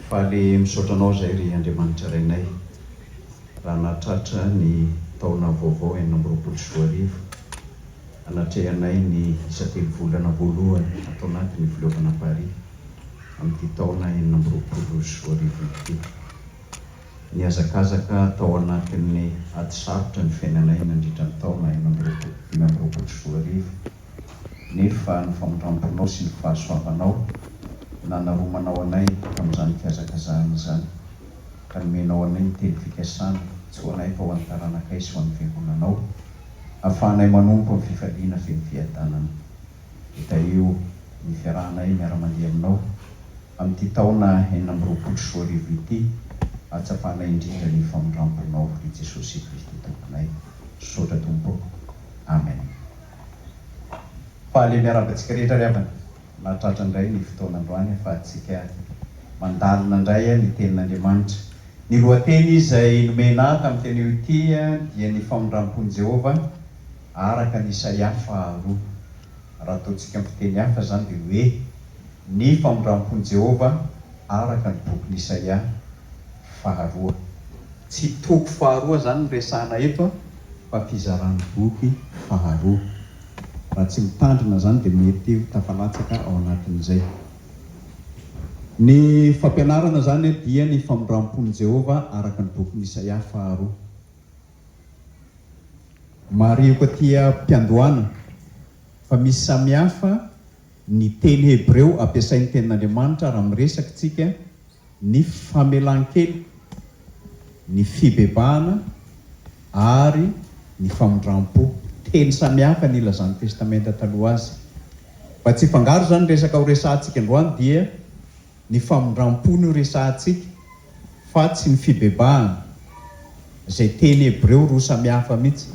Faly misaotranao zay ry Andriamanitra rainay. Raha nahatratra ny taona vaovao 2024 anatrehanay ny isa-telo volana voalohany atao anatin'ny filovana Paris amin'ity taona 2024 ity. Niazakazaka tao anatin'ny ady sarotra ny fiainanay nandritra ny taona 2024 nefa ny famondramponao sy ny fahasoavanao nanaromanao anay amin'izany fiazakazahana zany, ka nomenao anay ny teny fikasana tsy ho anay fa ho an'ny taranakay sy ho an'ny fiangonanao, ahafahanay manompo amin'ny fifaliana feno fiadanana. Hita io ny fiarahanay miara-mandeha aminao amin'ity taona 2024 ity, atsapanay indrindra ny famondramponao i Jesosy Kristy tomponay. Sotra tompo. Amen. Faly miarabantsika rehetra ry havana. Nahatratra indray ny fotoanandroany fa atsika mandalina indray ny tenin'Andriamanitra. Ny lohateny izay nomena tamin'ny teny io ity dia ny famondrampon'i Jehova araka ny Isaia 2. Raha ataontsika amin'ny fiteny hafa zany dia hoe ny famondrampon'i Jehova araka ny bokin'i Isaia 2. Tsy toko 2 zany no resahana eto fa fizarana boky 2. Raha tsy mitandrina zany dia mety ho tafalatsaka ao anatin'izay. Ny fampianarana zany dia ny famondrampon'i Jehova araka ny bokin'i Isaia 2. Marioka tia mpiandohana fa misy samihafa ny teny Hebreo ampiasain'ny tenin'Andriamanitra raha miresaka tsika ny famelan-kely, ny fibebahana ary ny famondram-po. Teny samihafa ny ilazan'ny testamenta taloha azy. Fa tsy fangaro zany resaka ho resahantsika androany dia ny famondram-po no resahantsika fa tsy ny fibebahana. Izay teny Hebreo roa samihafa mihitsy.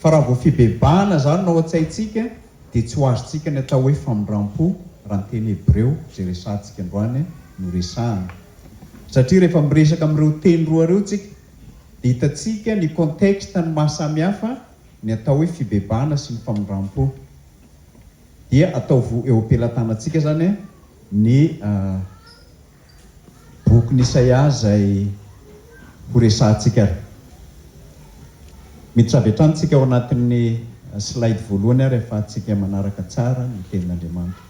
Fa raha vao fibebahana zany no an-tsaintsika dia tsy ho azontsika ny atao hoe famondram-po raha ny teny Hebreo izay resahantsika androany no resahana. Satria rehefa miresaka amin'ireo teny roa ireo tsika dia hitatsika ny contexte ny mahasamihafa ny atao hoe fibebahana sy ny famondram-po. Dia atao eo am-pelatanantsika zany ny bokin'i Isaia izay ho resahantsika. Miditra avy hatrany tsika ao anatin'ny slide voalohany ary ahafahantsika manaraka tsara ny tenin'Andriamanitra.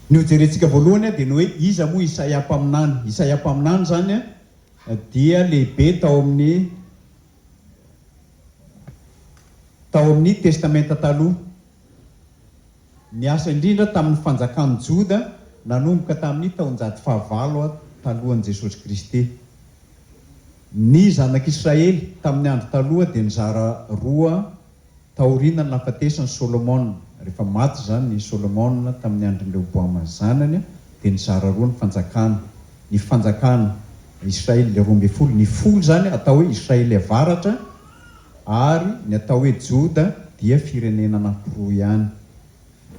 Ny hojerentsika voalohany dia ny hoe iza moa Isaia mpaminany. Isaia mpaminany zany dia lehibe tao amin'ny testamenta taloha. Niasa indrindra tamin'ny fanjakan'i Joda nanomboka tamin'ny taonjato 19 talohan'i Jesosy Kristy. Ny zanak'Israely tamin'ny andro taloha dia nizara 2 taoriana ny nahafatesan'i Solomona. Rehefa maty zany ny Solomona tamin'ny andron'ny Rehoboama zanany dia nizara 2 ny fanjakana. Ny fanjakana Israely 12, ny folo zany atao hoe Israely avaratra ary ny atao hoe Joda dia firenena anankiroa ihany.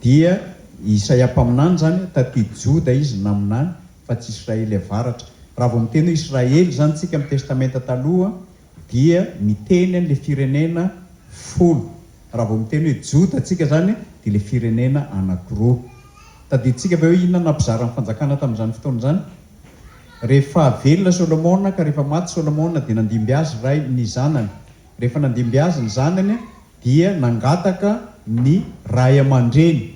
Dia Isaia mpaminany zany taty Joda izy naminany fa tsy Israely avaratra. Raha vao miteny hoe Israely zany tsika amin'ny testamenta taloha dia miteny an'le firenena folo. Raha vao miteny hoe Joda tsika zany dia le firenena anankiroa. Tadiditsika ve hoe inona nampizara ny fanjakana tamin'izany fotoana zany? Rehefa velona Solomona ka rehefa maty Solomona dia nandimby azy ny zanany. Rehefa nandimby azy ny zanany dia nangataka ny ray aman-dreny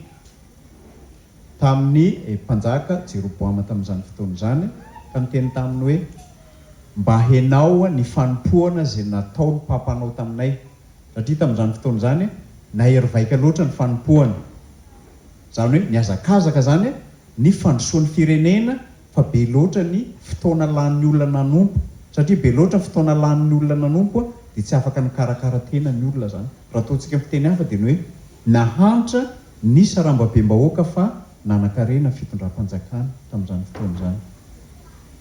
tamin'ny mpanjaka Jeroboama tamin'izany fotoana zany, ka niteny taminy hoe mba henao ny fanompoana izay natao ny papanao taminay. Satria tamin'izany fotoana zany nahery vaika loatra ny fanompoana. Zany hoe niazakazaka zany ny fandrosoan'ny firenena fa be loatra ny fotoana lanin'ny olona nanompo. Satria be loatra ny fotoana lanin'ny olona nanompo dia tsy afaka nikarakara tena ny olona zany. Raha ataontsika amin'ny fiteny hafa dia ny hoe nahantra ny sarambabem-bahoaka fa nanan-karena fitondram-panjakana tamin'izany fotoana zany.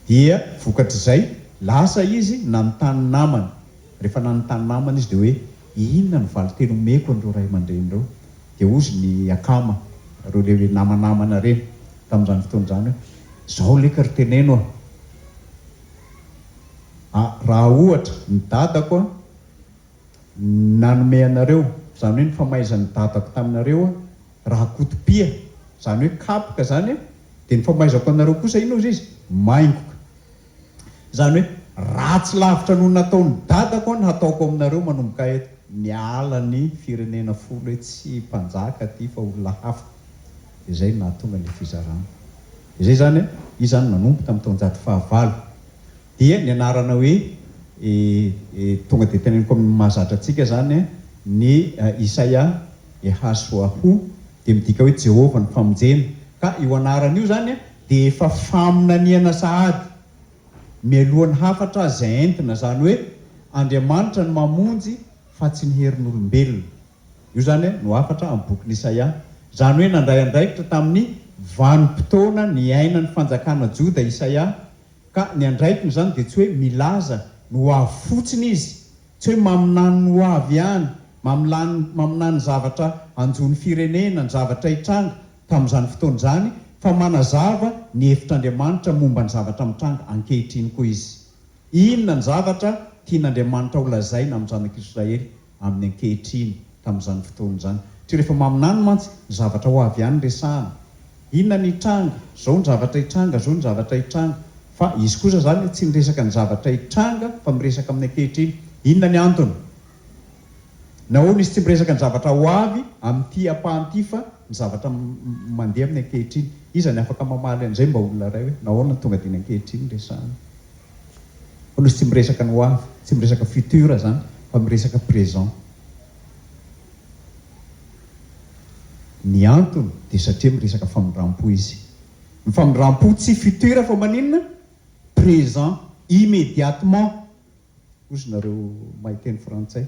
Dia vokatr'izay lasa izy nanontany namany. Rehefa nanontany namany izy dia hoe inona ny valiteny omeko an'ireo ray aman-dreny ireo? Dia ozy ny akama, ireo le namanamana reny tamin'izany fotoana zany hoe zao leka ry teneno raha ohatra ny dadako nanome anareo, zany hoe ny famaizan'ny dadako taminareo raha kotopia, zany hoe kapoka zany dia ny famaizako anareo kosa ino izy maingoka zany hoe ratsy lavitra noho nataony dadako ny hataoko aminareo manomboka eto miala ny firenena folo hoe tsy mpanjaka ty fa olona hafa izay nahatonga ny fizarana izay zany izy zany nanompo tamin'ny taonjato fahavalo dia ny anarana hoe tonga dia teneniko amin'ny mahazatra antsika zany ny Isaia Ehasoaho dia midika hoe Jehovah ny famonjena ka io anarana io zany dia efa faminaniana sahady mialohan'ny hafatra zay entina zany hoe Andriamanitra ny mamonjy fa tsy ny herin'olombelona io zany no hafatra amin'ny bokin'ny Isaia zany hoe nandray andraikitra tamin'ny vanim-potoana ny ainan'ny fanjakana Joda Isaia ka ny andraikiny zany dia tsy hoe milaza no ho avy fotsiny izy tsy hoe maminany no avy ihany maminany zavatra anjony firenena ny zavatra hitranga tamin'izany fotoana izany fa manazava ny hevitr'Andriamanitra momba ny zavatra mitranga ankehitriny koa izy inona ny zavatra tian'Andriamanitra ho lazaina amin'ny zanak'Israely amin'ny ankehitriny tamin'izany fotoana izany tsy rehefa maminany mantsy ny zavatra ho avy ihany resahana inona ny hitranga zao ny zavatra hitranga zao ny zavatra hitranga fa izy kosa zany tsy miresaka ny zavatra hitranga fa miresaka amin'ny ankehitriny inona ny antony nahoana izy tsy miresaka ny zavatra ho avy amin'ity ampahanyity fa ny zavatra mandeha amin'ny ankehitriny izany afaka mamaly an'izay mba olona ray hoe nahoana ny tonga dia ny ankehitriny resahana fa izy tsy miresaka ny ho avy tsy miresaka futur zany fa miresaka présent ny antony dia satria miresaka famindram-po izy ny famindram-po tsy futur fa maninona présent immédiatement ozy nareo mahiteny frantsay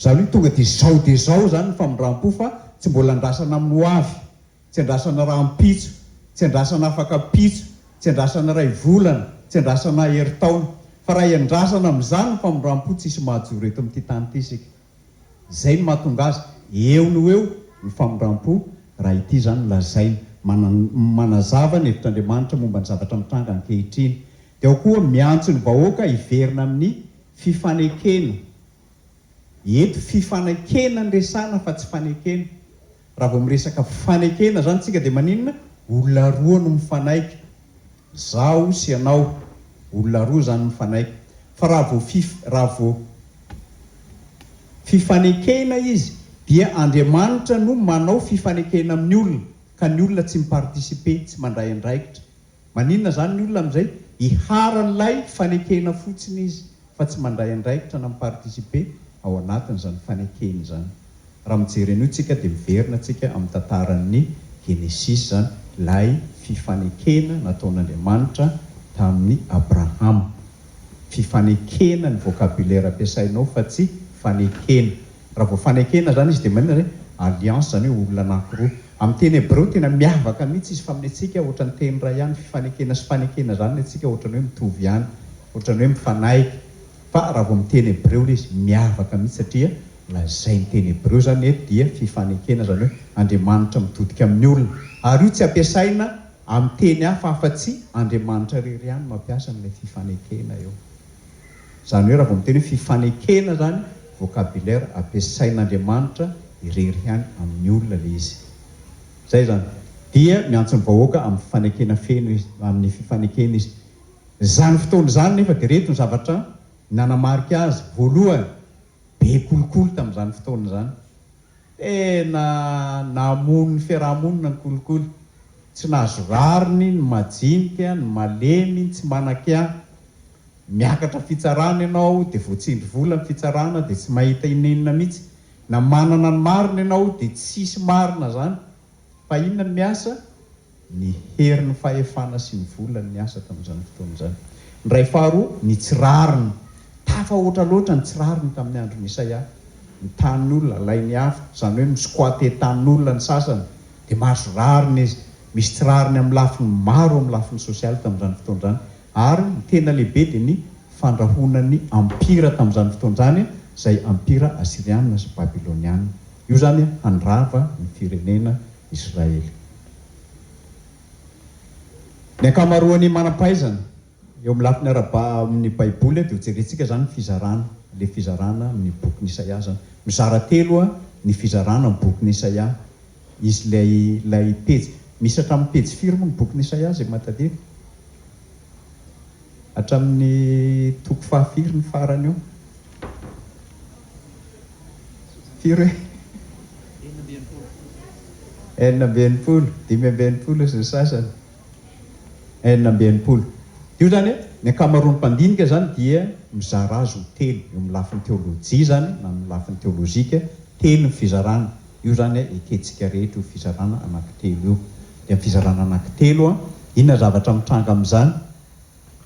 zany hoe tonga dia zao zany ny famindram-po fa tsy mbola andrasana amin'ny ho avy tsy andrasana raha mpitso tsy andrasana afaka pitso tsy andrasana ray volana tsy andrasana herintaona fa raha iandrasana amin'izany ny famindram-po tsisy mahajoro eto amin'ity tany ity isika zay no mahatonga azy eo no eo ny famindram-po raha ity zany lazaina manazava ny hevitr'Andriamanitra momba ny zavatra mitranga ankehitriny dia ao koa miantso ny vahoaka hiverina amin'ny fifanekena eto fifanekena ny resana fa tsy fanekena raha vao miresaka fanekena zany tsika dia maninona olona roa no mifanaiky zaho sy ianao olona roa zany mifanaiky fa raha vao fifanekena izy dia Andriamanitra no manao fifanekena amin'ny olona ka ny olona tsy mipartisipe tsy mandray andraikitra maninona zany ny olona amin'izay iharan'ilay fanekena fotsiny izy fa tsy mandray andraikitra na mipartisipe ao anatin'izany fanekeny zany raha mijery an'io tsika dia miverina tsika amin'ny tantaran'ny Genesis zany lay fifanekena nataon'Andriamanitra tamin'ny Abrahama fifanekena ny vocabulaire ampiasainao fa tsy fanekena raha vao fanekena zany izy dia maninona zay alliance zany hoe olona anankiroa amin'ny teny Hebreo tena miavaka mihitsy izy fa amin'ntsika ohatra ny teny ray ihany fifanekena sy fanekena zany atsika ohatra ny hoe mitovy ihany ohatra ny hoe mifanaiky fa raha vao miteny Hebreo izy miavaka mihitsy satria lazay ny teny Hebreo zany eto dia fifanekena zany hoe Andriamanitra mitodika amin'ny olona ary io tsy ampiasaina amin'ny teny hafa afa-tsy Andriamanitra rery ihany mampiasa n'ilay fifanekena eo zany hoe raha vao miteny hoe fifanekena zany vocabulaire ampiasain'Andriamanitra irery ihany amin'ny olona le izy zay zany dia miantso ny vahoaka amin'ny fifanekena feno izy amin'ny fifanekena izy zany fotoana zany nefa dia reto ny zavatra nanamarika azy voalohany be kolokolo tamin'izany fotoana zany tena namono ny fiarahamonina ny kolokolo tsy nahazo rariny ny majinika ny malemy ny tsy manan-kia miakatra fitsarana ianao dia voatsindry vola ny fitsarana dia tsy mahita inenina mihitsy na manana ny marina ianao dia tsisy marina zany fa inona ny miasa ny herin'ny fahefana sy ny vola ny asa tamin'izany fotoana zany ny ray faharoa ny tsirariny tafa ohatra loatra ny tsirariny tamin'ny andron'ny Isaia ny tanin'ny olona alainy hafa zany hoe misikoate tanin'ny olona ny sasany dia mahazo rariny izy misy tsirariny amin'ny lafiny maro amin'ny lafiny sosialy tamin'izany fotoana zany ary ny tena lehibe dia ny fandrahonan'ny ampira tamin'izany fotoana zany izay ampira asiriana sy babiloniana io zany handrava ny firenena Israely ny ankamaroany manam-pahaizana eo amin'ny lafiny amin'ny baiboly dia hojerentsika zany fizarana le fizarana amin'ny bokin'ny Isaia zany mizara telo ny fizarana amin'ny bokin'ny Isaia izy lay pejy misy hatramin'ny pejy firy moa ny boky Isaia zay matadiny hatramin'ny toko fahafiry ny farany eo firy hoe 9 5 sy ny sasany 9 io zany ny ankamaroan'ny mpandinika zany dia mizara azy ho telo eo amin'ny lafin'ny teolojia zany na amin'ny lafin'ny teolojika telo ny fizarana io zany eketsika rehetra io fizarana anankitelo io dia fizarana anankitelo inona zavatra mitranga amin'izany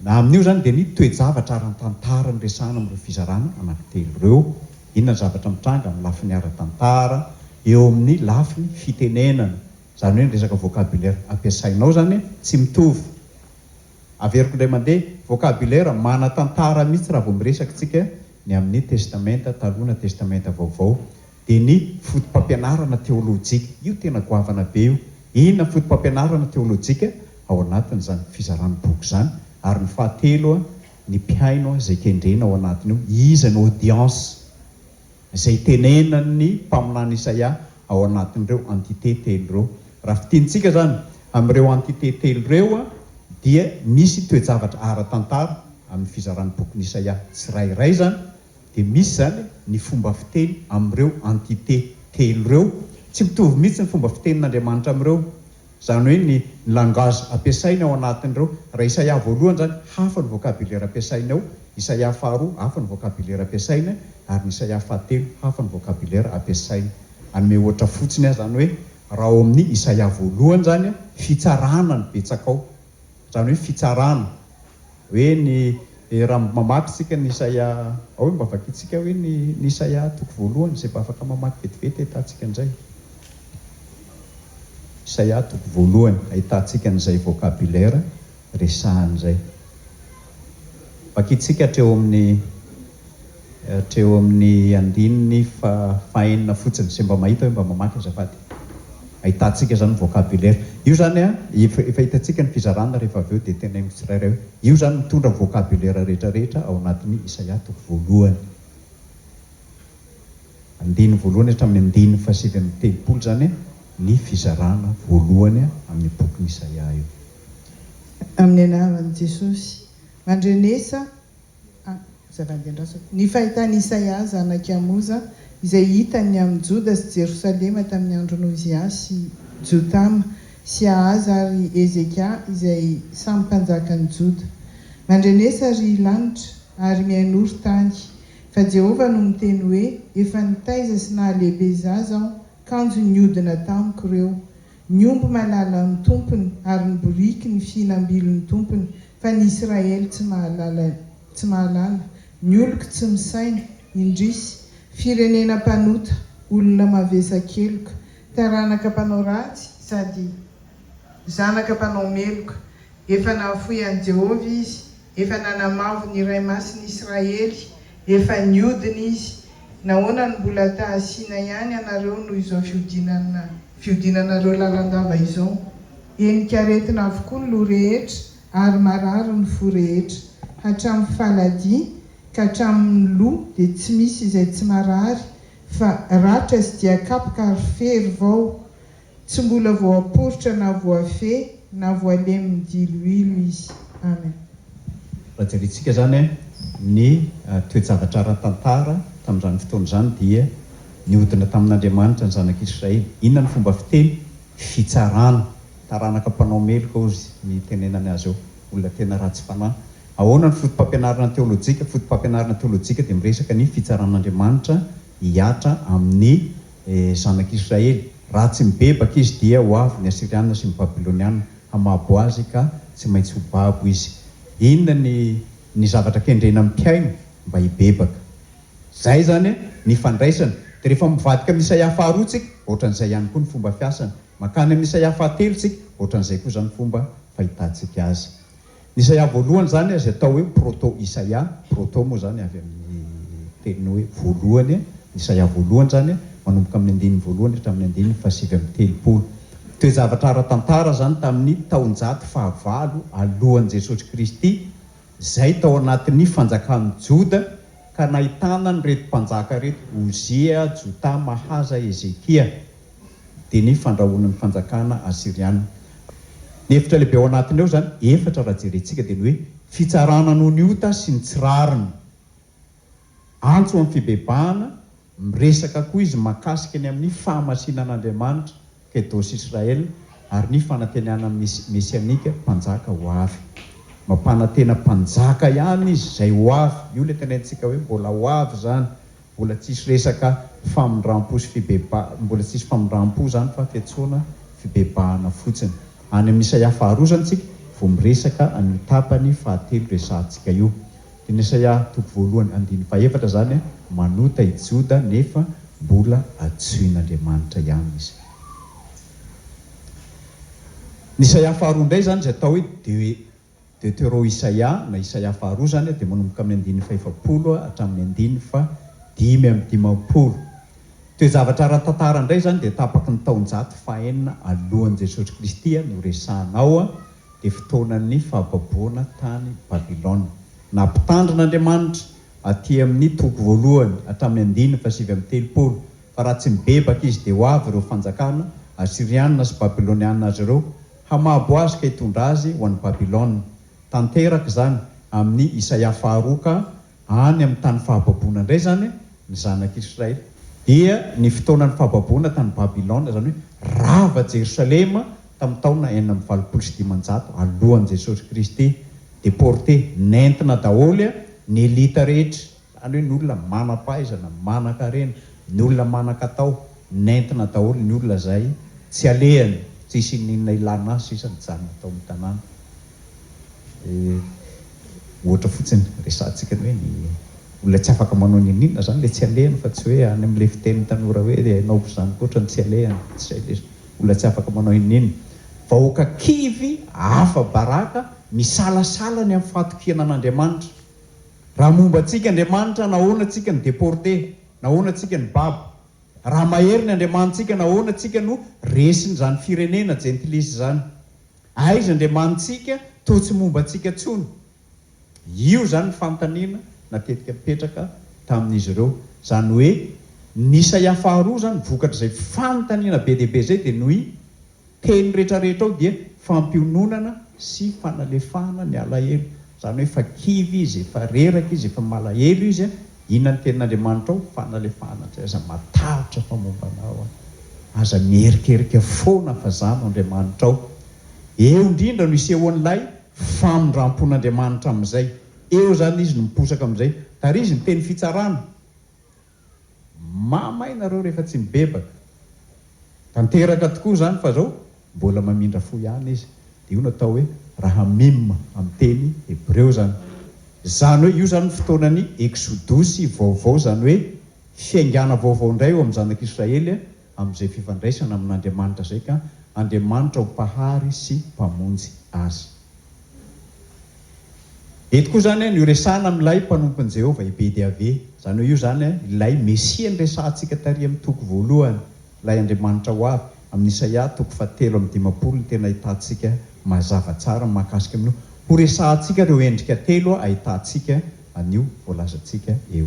na amin'io zany dia ny toe-javatra ara-tantara ny resahana amin'ireo fizarana anankitelo ireo inona zavatra mitranga amin'ny lafin'ny ara-tantara eo amin'ny lafin'ny fitenenana zany hoe ny resaka vocabulaire ampiasainao zany tsy mitovy averiko indray mandeha vocabulaire mana-tantara mihitsy raha vao miresaka tsika ny amin'ny testamenta taloha na testamenta vaovao dia ny fotom-pampianarana teolojika io tena goavana be io inona fotom-pampianarana teolojika ao anatin'izany fizarany boky zany ary ny fahatelo ny mpiaino izay kendrena ao anatin'io iza ny audience izay tenenany mpaminany Isaia ao anatin'ireo entité telo ireo raha fitiantsika zany amin'ireo entité telo ireo dia misy toe-javatra ara-tantara amin'ny fizarany boky Isaia tsirairay zany dia misy zany ny fomba fiteny amin'ireo entité telo ireo tsy mitovy mihitsy ny fomba fitenin'Andriamanitra amin'ireo zany hoe ny langage ampiasaina ao anatin'ireo raha Isaia voalohany zany hafa ny vocabulaire ampiasaina ao Isaia faharoa hafa ny vocabulaire ampiasaina ary ny Isaia fahatelo hafa ny vocabulaire ampiasaina anome ohatra fotsiny zany hoe raha ao amin'ny Isaia voalohany zany fitsarana ny betsaka ao zany hoe fitsarana hoe ny raha mamaky tsika ny Isaia ao hoe mba vakitsika hoe ny Isaia toko voalohany izay mba afaka mamaky vetivety ahitantsika an'izay Isaia toko voalohany ahitantsika an'izay vocabulaire resahan'izay vakitsika hatreo amin'ny andininy fahaenina fotsiny izay mba mahita hoe mba mamaky azafady ahitantsika zany vocabulaire io zany efa hitantsika ny fizarana rehefa avy eo dia tena tsirairay hoe io zany mitondra vocabulaire rehetrarehetra ao anatin'ny Isaia toko voalohany andiny voalohany hatramin'ny andiny fahasivy amin'ny telopolo zany ny fizarana voalohany amin'ny boky Isaia io amin'ny anaran'i Jesosy mandrenesa ny fahitany Isaia zanaka Amoza izay hitany amin'ny Joda sy Jerosalema tamin'ny andron'ny Ozia sy Jotama sy Ahaza ary Ezekia izay samy mpanjakan'ny Joda mandrenesa ry lanitra ary mihainoro tany fa Jehovah no miteny hoe efa nitaiza sy nahalehibe zaza aho kanjo niodina tamiko ireo niomby malala ny tompony ary ny boriky ny fihinam-bilon'ny tompony fa ny Israely tsy mahalala ny oloko tsy misaina indrisy firenena mpanota olona mavesa-keloka taranaka mpanao ratsy sady zanaka mpanao meloka efa nahafoy an'i Jehovah izy efa nanamavo ny iray masiny Israely efa niodina izy nahoana ny mbola tahasiana ihany anareo noho izao fiodinanareo lalandava izao enikaretina avokoa ny loha rehetra ary marary ny fo rehetra hatramin'ny faladia ka hatramin'ny loha dia tsy misy izay tsy marary fa ratra sy dia kapoka ary fery vao tsy mbola voaporotra na voafe na voalemin'ny diloilo izy amen raha jeritsika zany ny toe-javatra ara-tantara tamin'izany fotoana izany dia niodina tamin'Andriamanitra ny zanak'Israely inona ny fomba fiteny fitsarana taranaka mpanao meloka ozy ny tenenany azy eo olona tena ratsy fanahy ahoana ny fotom-pampianarana teolojika fotom-pampianarana teolojika dia miresaka ny fitsaran'Andriamanitra hiatra amin'ny zanak'Israely raha tsy mibebaka izy dia ho avy ny Asiriana sy ny Babiloniana hamabo azy ka tsy maintsy ho babo izy inona ny zavatra kendrena mpiaino mba hibebaka zay zany ny fandraisana dia rehefa mivadika amin'ny Isaia faharoa tsika ohatran'izay ihany koa ny fomba fiasana makany amin'ny Isaia fahatelo tsika ohatran'izay koa zany fomba fahitantsika azy ny Isaia voalohany zany azy atao hoe proto Isaia proto moa zany avy amin'ny teny hoe voalohany ny Isaia voalohany zany manomboka amin'ny andininy voalohany hatramin'ny andininy fahasivy amin'ny telopolo toe-javatra ara-tantara zany tamin'ny taonjato fahavalo alohan'i Jesosy Kristy zay tao anatin'ny fanjakan'ny Joda ka nahitana ny reto mpanjaka reto Ozia, Jotama, Ahaza, Ezekia dia ny fandrahoana ny fanjakana Asiriana Ny efitra lehibe ao anatiny eo zany efatra raha jerentsika dia ny hoe fitsarana noho ny ota sy ny tsirariny. Antso amin'ny fibebahana, miresaka koa izy makasika ny amin'ny fahamasinan'Andriamanitra kedosy Israel ary ny fanantenana mesianika mpanjaka ho avy. Mampanantena mpanjaka ihany izy izay ho avy. Io le tenentsika hoe mbola ho avy zany, mbola tsisy resaka famindram-po sy fibebahana, mbola tsisy famindram-po zany fa fiantsoana fibebahana fotsiny. Any amin'ny Isaia faharoa zany tsika vao miresaka amin'ny tapany fahatelo resantsika io. Ny Isaia toko voalohany andiny fahaefatra zany manota i Joda nefa mbola atsoin'Andriamanitra ihany izy. Ny Isaia faharoa indray zany izay atao hoe Deutéro Isaia na Isaia faharoa zany dia manomboka amin'ny andiny fahaefapolo hatramin'ny andiny dimy amby dimampolo. Toe-javatra ara-tantara indray zany dia tapaky ny taonjato fahaenina alohan'i Jesosy Kristy no resahanao dia fotoanan'ny fahababoana tany Babilôna. Nampitandrin'Andriamanitra aty amin'ny toko voalohany hatramin'ny andiny fahasivy amby telopolo. Fa raha tsy mibebaka izy dia ho avy ireo fanjakana Asiriana sy Babilôniana azy ireo hamabo azy ka hitondra azy ho an'ny Babilôna. Tanteraka zany amin'ny Isaia faharoa ka any amin'ny tany fahababoana indray zany ny zanak'Israely. Dia ny fotoanan'ny fahababoana tany Babilôna zany hoe rava Jerosalema tamin'ny taona 6valopolo alohan'i Jesosy Kristy. Deporté nentina daholo ny elita rehetra, zany hoe ny olona manam-pahaizana, manan-karena, ny olona manan-katao, nentina daholo ny olona zay tsy alehany, tsisy ninona ilana azy sisa nijanona tao amin'ny tanàna. Ohatra fotsiny resantsika hoe ny olona tsy afaka manao ny ninona zany le tsy alehany fa tsy hoe any amin'ilay fitenin'ny tanora hoe ianao zany koatra ny tsy alehany, tsy olona tsy afaka manao ny ninona. Vahoaka kivy hafa baraka misalasala ny amin'ny fatokiana an'Andriamanitra. Raha momba antsika Andriamanitra nahoana antsika ny deporté, nahoana antsika ny babo. Raha mahery ny Andriamanitsika nahoana antsika no resiny zany firenena gentilisy zany. Aiza Andriamanitsika toa tsy momba antsika tsony. Io zany fantaniana natetika mipetraka tamin'izy ireo. Zany hoe ny Isaia faharoa zany vokatra izay fantaniana be dia be zay dia nohy teny rehetrarehetra ao dia fampiononana sy fanalefahana ny alahelo. Zany hoe efa kivy izy, efa reraka izy, efa malahelo izy, inona ny tenin'Andriamanitra ao? Fanalefahana. Aza matahotra fa momba anao, aza mierikerika foana fa zany Andriamanitra ao. Eo indrindra no isehoan'ilay famindram-pon'Andriamanitra amin'izay. Eo zany izy no miposaka amin'izay. Tary izy ny teny fitsarana. Mamay nareo rehefa tsy mibebaka. Tanteraka tokoa zany fa zao mbola mamindra fo ihany izy. Dia io no atao hoe rahamim amin'ny teny hebreo zany. Zany hoe io zany fotoanany exodosy vaovao, zany hoe fiaingana vaovao indray eo amin'ny zanak'Israely amin'izay fifandraisana amin'Andriamanitra zay ka Andriamanitra ho mpahary sy mpamonjy azy. Eto koa zany ny resahana amin'ilay mpanompon'i Jehovah ibe dia ave. Zany hoe io zany ilay Mesia ny resahantsika tary amin'ny toko voalohany, ilay Andriamanitra ho avy. Amin'ny Isaia toko fahatelo amby dimapolo tena ahitantsika mazava tsara mahakasika amin'io. Ho resahantsika ireo endrika telo ahitantsika an'io voalazantsika eo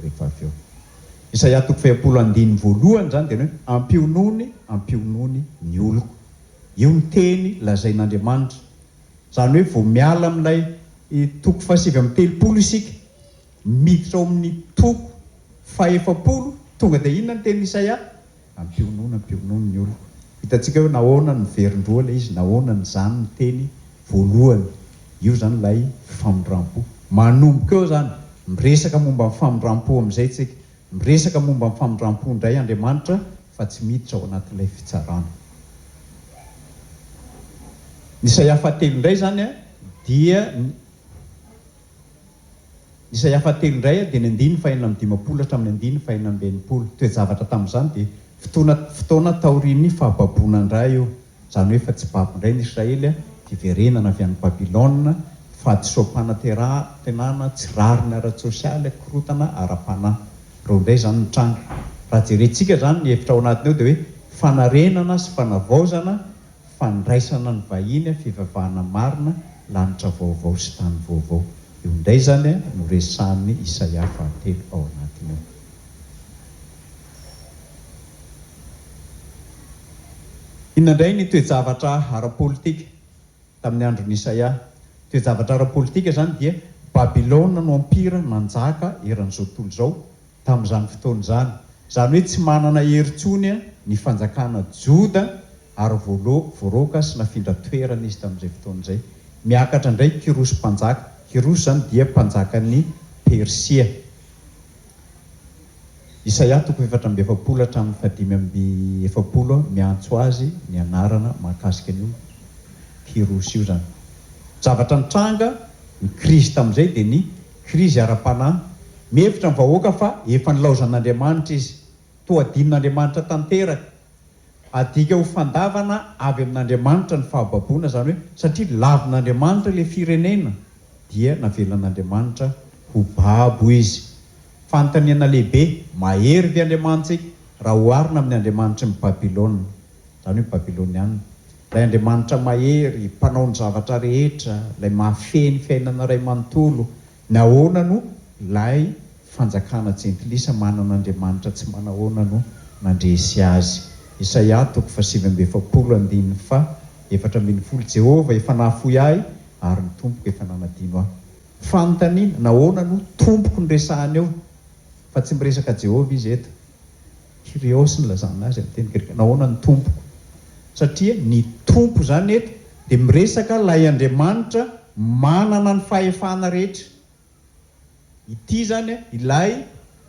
rehefa avy eo. Isaia toko fahapolo andiny voalohany zany dia hoe ampionony ny oloko. Io ny teny lazain'Andriamanitra. Zany hoe vao miala amin'ilay toko fahasivy amby telopolo isika, miditra ao amin'ny toko fahaefapolo, tonga dia inona ny teny Isaia? Ampionony ny oloko. Hitantsika hoe nahoana ny verindroa ilay izy, nahoana ny zany ny teny voalohany. Io zany ilay famindram-po. Manomboka eo zany, miresaka momba ny famindram-po amin'izay tsika. Miresaka momba ny famindram-po indray Andriamanitra fa tsy miditra ao anatin'ilay fitsarana. Ny Isaia fahatelo indray zany dia Isaia fahatelo indray dia ny andiny fahaenina amby dimapolo hatramin'ny andiny fahaenina amby enimpolo. Toe-javatra tamin'izany dia fotoana taorian'ny fahababoana indray io. Zany hoe efa tsy babo indray ny Israely, fiverenana avy any Babilôna, fahadisom-panatenana, tsy rarina ara-tsosialy, korotana ara-panahy. Reo indray zany ny tranga. Raha jerentsika zany ny hevitra ao anatiny eo dia hoe fanarenana sy fanavaozana, fandraisana ny vahiny, fivavahana marina, lanitra vaovao sy tany vaovao. Io indray zany no resahan'ny Isaia fahatelo ao anatiny eo. Inona indray ny toe-javatra ara-politika? tamin'ny andron'ny Isaia. Toejavatra ara-politika zany dia Babilôna no ampira nanjaka eran'izao tontolo zao tamin'izany fotoana zany. Zany hoe tsy manana herintsony ny fanjakana Joda ary voaroka sy nafindra toerana izy tamin'izay fotoana izay. Miakatra indray Kirosy mpanjaka. Kirosy zany dia mpanjakan'ny Persia. Isaia 4:7 hatramin'ny 5:7 miantso azy ny anarana mahakasika an'io Kirosy io zany. Zavatra nitranga ny krizy tamin'izay dia ny krizy ara-panahy. Mihevitra ny vahoaka fa efa nilaozan'Andriamanitra izy, toadin'Andriamanitra tanteraka. Adika ho fandavana avy amin'Andriamanitra ny fahababoana, zany hoe satria lavin'Andriamanitra ilay firenena dia navelan'Andriamanitra ho babo izy. Fanontaniana lehibe, mahery ve Andriamanitra raha oharina amin'ny Andriamanitra ny Babilôna, zany hoe Babilôniana. Ilay Andriamanitra mahery, mpanao ny zavatra rehetra, ilay mahafeny fiainana iray manontolo, ny ahoana no ilay fanjakana jentilisa manan'Andriamanitra tsy manahoana no nandresy azy. Isaia 7:7 Jehova efa nahafoy ahy ary ny tompoko efa nanadino ahy. Fanontaniana, nahoana no tompoko nyresahany eo fa tsy miresaka Jehova izy eto. Kyrios ny lazana azy amin'ny teny greka, nahoana ny tompoko. Satria ny tompo zany eto dia miresaka ilay Andriamanitra manana ny fahefana rehetra. Ity zany ilay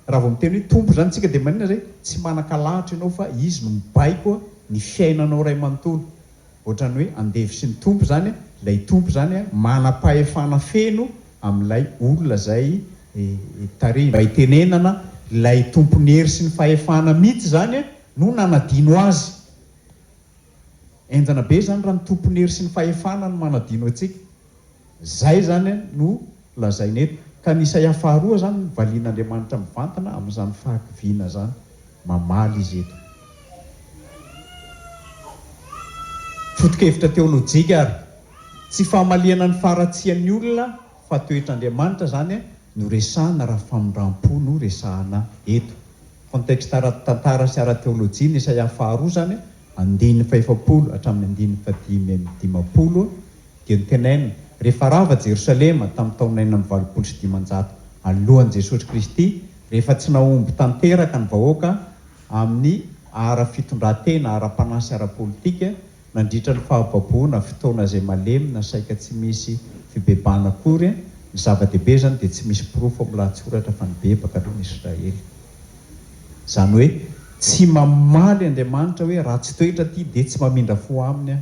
raha vao miteny hoe tompo zany tsika dia manina zay tsy manan-kalahatra ianao fa izy no mibaiko ny fiainanao iray manontolo. Ohatrany hoe andevy sy ny tompo zany, ilay tompo zany manam-pahefana feno amin'ilay olona zay tarina. Mba hitenenana ilay tompony hery sy ny fahefana mihitsy zany no nanadino azy. Enjana be zany raha ny tompony hery sy ny fahefana no manadino antsika. Zay zany no lazaina eto. Ka ny Isaia 2 zany valian'Andriamanitra mivantana amin'izany fahakiviana zany, mamaly izy eto. Foto-kevitra teolojika ary tsy famaliana ny faratsian'ny olona fa toetr'Andriamanitra zany no resahana raha famindram-po no resahana eto. Contexte ara-tantara sy ara-teolojia ny Isaia 2 zany 5:7 hatramin'ny 5:50 dia nitenaina, rehefa rava Jerosalema tamin'ny taona 970 alohan'i Jesosy Kristy, rehefa tsy nahomby tanteraka ny vahoaka amin'ny ara-fitondran-tena, ara-panahy sy ara-politika, nandritra ny fahababoana fotoana izay malemina saika tsy misy fibebana akory, ny zava-dehibe zany dia tsy misy porofo amin'ny lahatsoratra fa nibebaka aloha ny Israely. Zany hoe tsy mamaly Andriamanitra hoe raha tsy toetra ty dia tsy mamindra fo aminy aho,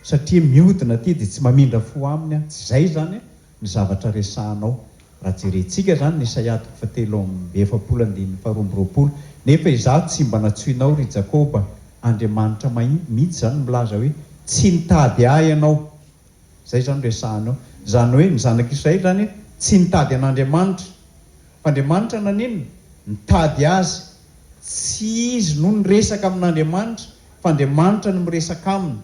satria mihodina ty dia tsy mamindra fo aminy aho. Tsy izay zany ny zavatra resahanao. Raha jerentsika zany ny Isaia 7:7-12 nefa izaho tsy mba natsoinao ry Jakoba, Andriamanitra mihitsy zany milaza hoe tsy nitady ahy ianao. Zay zany resahanao. Zany hoe ny zanak'Israely zany tsy nitady an'Andriamanitra fa Andriamanitra nanenina nitady azy. Tsy izy no niresaka amin'Andriamanitra fa Andriamanitra no miresaka aminy.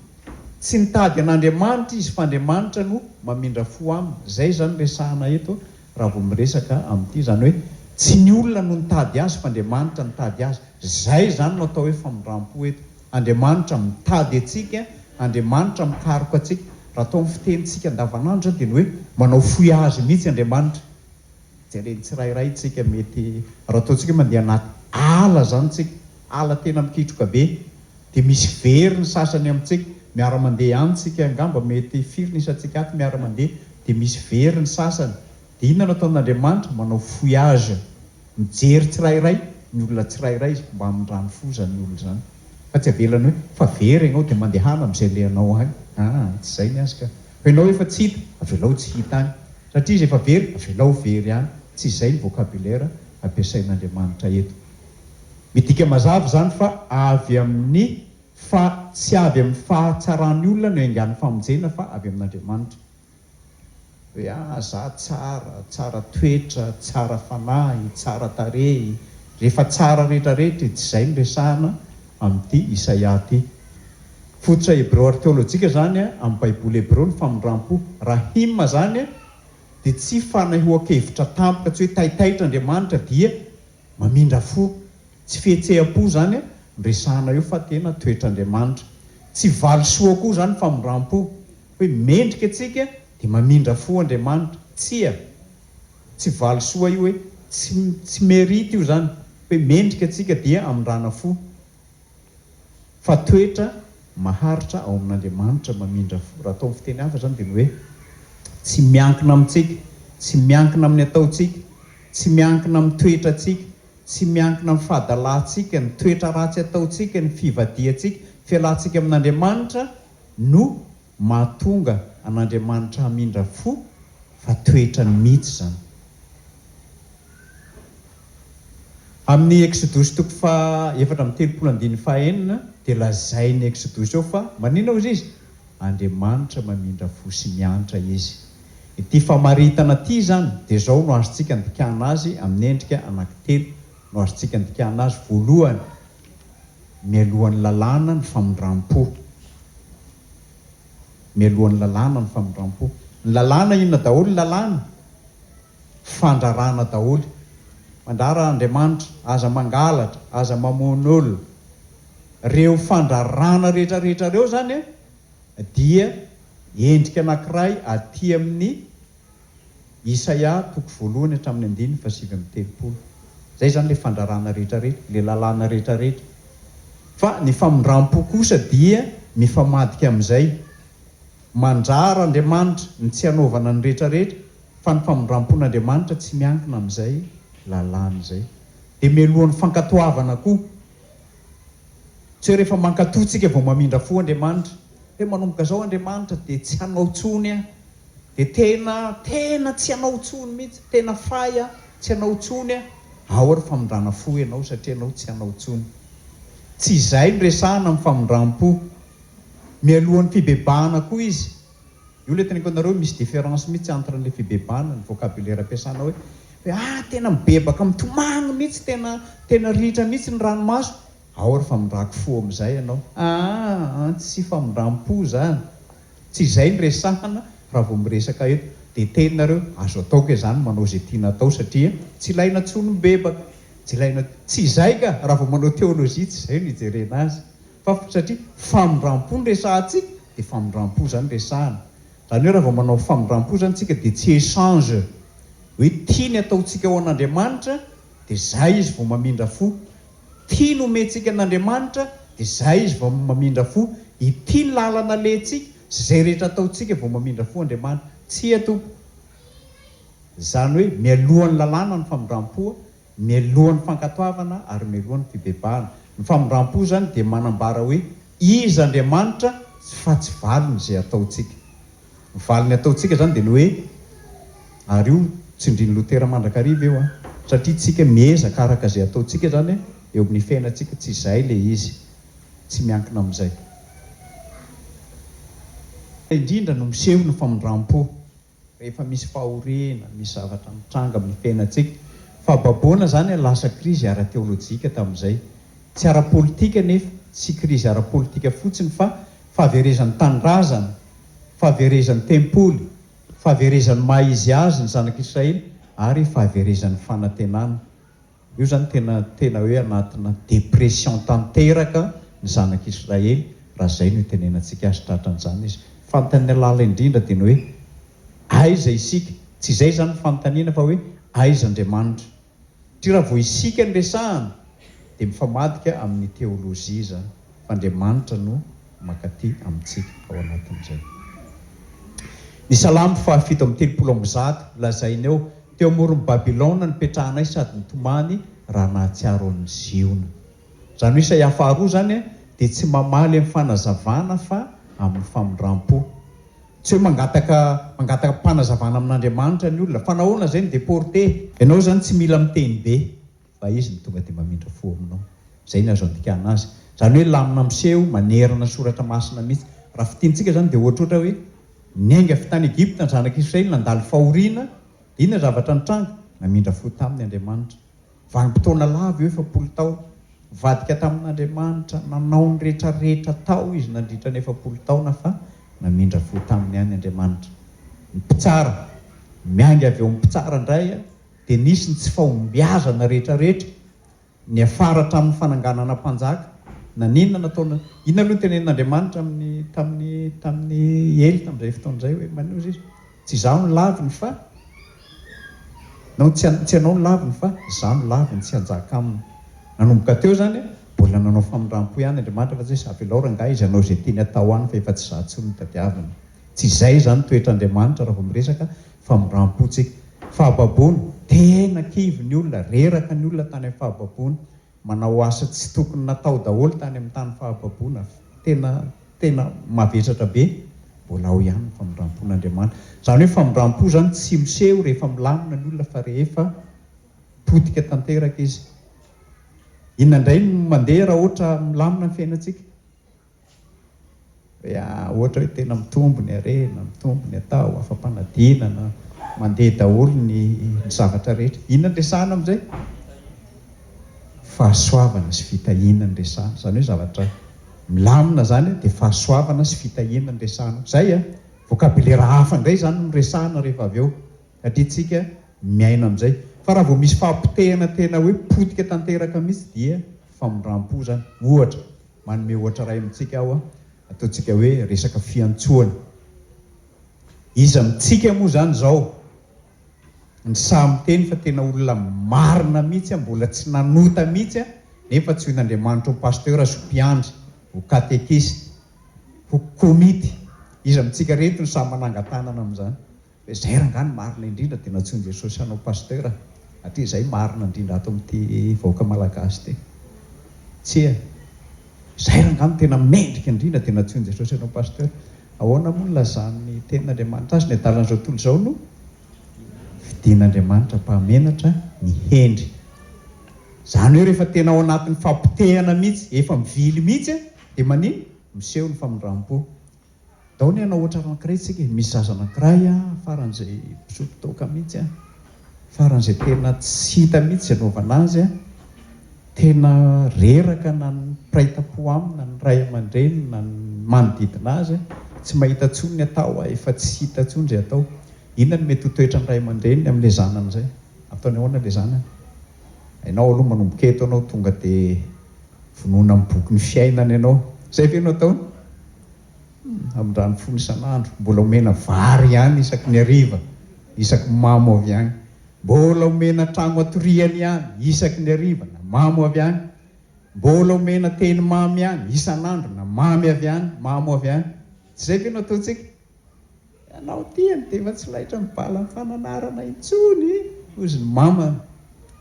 Tsy nitady an'Andriamanitra izy fa Andriamanitra no mamindra fo aminy. Zay zany resahana eto raha vao miresaka amin'ity, zany hoe tsy ny olona no nitady azy fa Andriamanitra nitady azy. Zay zany no atao hoe famindram-po eto. Andriamanitra mitady atsika, Andriamanitra mikaroka atsika. Raha atao amin'ny fitenitsika andavanandro dia hoe manao foy azy mihitsy Andriamanitra. Jereny tsirairay tsika mety raha ataontsika mandeha anaty ala zany tsika, ala tena mikitroka be, dia misy very ny sasany amintsika, miara-mandeha any tsika angamba mety firy ny isantsika aty miara-mandeha, dia misy very ny sasany. Dia inona no ataon'Andriamanitra? Manao foy azy, mijery tsirairay ny olona tsirairay mba hamindrano fo zany olona zany. Fa tsy avelany hoe fa very ianao dia mandehana amin'izay lehanao any. Tsy izay ny azy ka. Fa ianao efa tsy hita, avelao tsy hita any. Satria izy efa very, avelao very any. Tsy izay ny vocabulaire ampiasain'Andriamanitra eto. Midika mazava zany fa avy amin'ny tsy avy amin'ny fahatsarany olona no haingan'ny famonjena fa avy amin'Andriamanitra. Hoe za tsara toetra, tsara fanahy, tsara tarehy, rehefa tsara rehetrarehetra, tsy izay ny resahana amin'ity Isaia ty. Fototra hebreo arteolojika zany amin'ny baiboly hebreo ny famindram-po. Rahima zany dia tsy fanahoan-kevitra tampoka, tsy hoe taitaitra Andriamanitra dia mamindra fo. Tsy fihetseham-po zany resahana eo fa tena toetr'Andriamanitra. Tsy valisoa koa zany famindram-po. hoe mendrika atsika dia mamindra fo Andriamanitra. Tsy valy soa io hoe tsy merity io zany hoe mendrika atsika dia amindrana fo, fa toetra maharitra ao amin'Andriamanitra mamindra fo. Raha atao amin'ny fiteny hafa zany dia ny hoe tsy miankina amintsika, tsy miankina amin'ny ataontsika, tsy miankina amin'ny toetratsika, tsy miankina amin'ny fahadalantsika, ny toetra ratsy ataontsika, ny fivadiantsika, fialantsika amin'Andriamanitra no mahatonga an'Andriamanitra hamindra fo, fa toetra ny mihitsy zany. Amin'ny Exodus 4:7-9 dia lazainy Exodus eo fa maninona izy izy? Andriamanitra mamindra fo sy miantra izy. Ity famaritana ity zany dia zao no azontsika andikana azy amin'ny endrika anankitelo. No azontsika andikana azy voalohany, mialohan'ny lalàna ny famindram-po. Mialohan'ny lalàna ny famindram-po. Ny lalàna inona daholo? Lalàna fandrarana daholo. Mandrara Andriamanitra, aza mangalatra, aza mamono olona. Reo fandrarana rehetrarehetra reo zany dia endrika anankiray aty amin'ny Isaia 1:1-7. Zay zany le fandrarana rehetrarehetra, le lalàna rehetrarehetra. Fa ny famindram-po kosa dia mifamadika amin'izay. Mandrara Andriamanitra ny tsy hanaovana ny rehetrarehetra, fa ny famindram-pon'Andriamanitra tsy miankina amin'izay lalàna izay. Dia mialohan'ny fankatoavana koa. Tsy hoe rehefa mankatoatsika vao mamindra fo Andriamanitra. Hoe manomboka zao Andriamanitra dia tsy hanao tsony aho. Dia tena tsy hanao tsony mihitsy, tena fay aho, tsy hanao tsony aho. Ao ary famindrana fo ianao satria ianao tsy hanao tsony. Tsy izay no resahana amin'ny famindram-po. Mialohan'ny fibebahana koa izy. Io le teneniko anareo misy différence mihitsy entre le fibebahana, ny vocabulaire ampiasana hoe tena mibebaka mitomagny mihitsy, tena ritra mihitsy ny ranomaso. Ao ary famindrako fo amin'izay ianao. Tsy famindram-po zany. Tsy izay ny resahana raha vao miresaka eto. Dia teninareo azo ataoko izany manao izay tiana atao satria tsy ilaina tsony mibebaka. Tsy izay ka raha vao manao teolojia tsy izay no hijerena azy. Fa satria famindram-po ny resahantsika dia famindram-po zany resahana. Zany hoe raha vao manao famindram-po zany tsika dia tsy échange. Hoe tia ny ataontsika ao an'Andriamanitra dia izay izy vao mamindra fo. Tia ny omentsika an'Andriamanitra dia izay izy vao mamindra fo. Ity ny lalana lentsika izay rehetra ataontsika vao mamindra fo Andriamanitra. Tsy ato. Zany hoe mialohan'ny lalàna ny famindram-po, mialohan'ny fankatoavana ary mialohan'ny fibebahana. Ny famindram-po zany dia manambara hoe izy Andriamanitra fa tsy valiny izay ataontsika. Ny valiny ataontsika zany dia ny hoe ary io tsindrin'ny Lotera mandrakariva eo satria tsika miezaka araka izay ataontsika zany eo amin'ny fiainantsika. Tsy izay le izy, tsy miankina amin'izay. Indrindra no miseho ny famindram-po rehefa misy fahoriana, misy zavatra mitranga amin'ny fiainantsika. Fa baboana zany lasa krizy ara-teolojika tamin'izay. Tsy ara-politika nefa, tsy krizy ara-politika fotsiny fa fahaverezan'ny tanindrazana, fahaverezan'ny tempoly, fahaverezan'ny maha-izy azy ny zanak'Israely ary fahaverezan'ny fanantenana. Io zany tena hoe anatina dépression tanteraka ny zanak'Israely raha izay no itenenantsika azy tratran'izany izy. Fanontaniana lala indrindra dia ny hoe aiza isika. Tsy izay zany fanontaniana fa hoe aiza Andriamanitra. Satria raha vao isika ny resahana dia mifamadika amin'ny teolojia zany. Fa Andriamanitra no makaty amintsika ao anatin'izay. Ny Salamo 7:30 lazainy eo teo amoron'ny Babilona nipetrahanay sady nitomany raha nahatsiaro amin'ny ziona. Zany hoe Isaia 2 zany dia tsy mamaly amin'ny fanazavana fa amin'ny famindram-po. Tsy hoe mangataka mpanazavana amin'Andriamanitra ny olona. Fa nahoana zay ny déporté. Ianao zany tsy mila miteny be fa izy ny tonga dia mamindra fo aminao. Zay ny azo andikana azy. Zany hoe lamina miseho manerana soratra masina mihitsy. Raha fitiantsika zany dia ohatra hoe niainga avy tany Egypte ny zanak'Israely nandalo fahoriana. Inona zavatra nitranga? Namindra fo taminy Andriamanitra. Vanim-potoana lava eo 70 taona. Vadika tamin'Andriamanitra, nanao ny rehetrarehetra tao izy nandritra ny 70 taona fa namindra fo taminy ihany Andriamanitra. Ny mpitsara, miainga avy eo amin'ny mpitsara indray dia nisy ny tsy fahombiazana rehetrarehetra. Ny afara hatramin'ny fananganana mpanjaka, nanina nataona inona aloha tenen'Andriamanitra tamin'ny Ely tamin'izay fotoan'izay hoe manozy izy tsy izaho no laviny fa tsy anao no laviny fa izaho no laviny tsy hanjaka aminy. Nanomboka teo zany mbola nanao famindrampo ihany Andriamanitra fa tsy hoe zavy laora nga izy anao izay tiany atao any fa efa tsy izaho tsony tadiavina. Tsy izay zany toetr'Andriamanitra raha vao miresaka famindrampontsika. Fahababoana tena kivy ny olona, reraka ny olona tany amin'ny fahababoana, manao asa tsy tokony natao daholo tany amin'ny tany fahababoana, tena mavesatra be. Mbola ao ihany ny famindrampon'Andriamanitra. Zany hoe famindrampo zany tsy miseho rehefa milamina ny olona fa rehefa potika tanteraka izy. Inona indray no mandeha raha ohatra milamina ny fiainantsika? Ohatra hoe tena mitombo ny harena, mitombo ny atao, afam-panadinana, mandeha daholo ny zavatra rehetra. Inona ny resahana amin'izay? Fahasoavana sy fitahiana ny resahana. Zany hoe zavatra milamina zany dia fahasoavana sy fitahiana ny resahana. Zay vocabulaire hafa indray zany no resahana rehefa avy eo. Satria tsika miaina amin'izay. Fa raha vao misy fahampitehana tena hoe potika tanteraka mihitsy dia famindrampo zany. Ohatra, manome ohatra iray amintsika aho ataontsika hoe resaka fiantsoana. Izy amintsika moa zany zao ny samy teny fa tena olona marina mihitsy mbola tsy nanota mihitsy nefa tsy hoin'Andriamanitra ho pasteur sy mpiandry, ho katekisy, ho komity. Izy amintsika reto ny samy manangan-tanana amin'izany. Izay rangany marina indrindra dia natsoin' Jesosy hanao pasteur. Atria izay marina indrindra ato amin'ity vahoaka malagasy ty. Tsia. Izay rangany tena mendrika indrindra dia natsoin' Jesosy hanao pasteur. Ahoana moa no lazan'ny tenin'Andriamanitra azy ny adalan'izao tontolo izao no fidian'Andriamanitra mpahamenatra ny hendry. Zany hoe rehefa tena ao anatin'ny fampitehana mihitsy, efa mivily mihitsy dia manino? Miseho ny famindrampo. Daony ianao ohatra anankiray tsika, misy zaza anankiray faran'izay misotro toaka mihitsy, faran'izay tena tsy hita mihitsy anaovana azy, tena reraka na ny mpiray-tam-po aminy, na ny ray aman-dreny, na ny manodidina azy, tsy mahita tsony ny atao, efa tsy hita tsony izay atao. Inona no mety ho toetra ny ray aman-dreny amin'ilay zanany izay? Ataony ahoana ilay zanany? Ianao aloha manomboka eto ianao tonga dia vonoina amin'ny boky ny fiainana ianao. Izay ve no ataony? Amin'ny rano fony isan'andro, mbola omena vary ihany isaky ny hariva, isaky mamo avy any. Mbola omena trano atoriany ihany isaky ny hariva, na mamo avy any. Mbola omena teny mamy ihany isan'andro, na mamy avy any, mamo avy any. Tsy izay ve no ataontsika? Ianao tiany dia efa tsy laitra mibala ny fananarana intsony, ozy ny mama.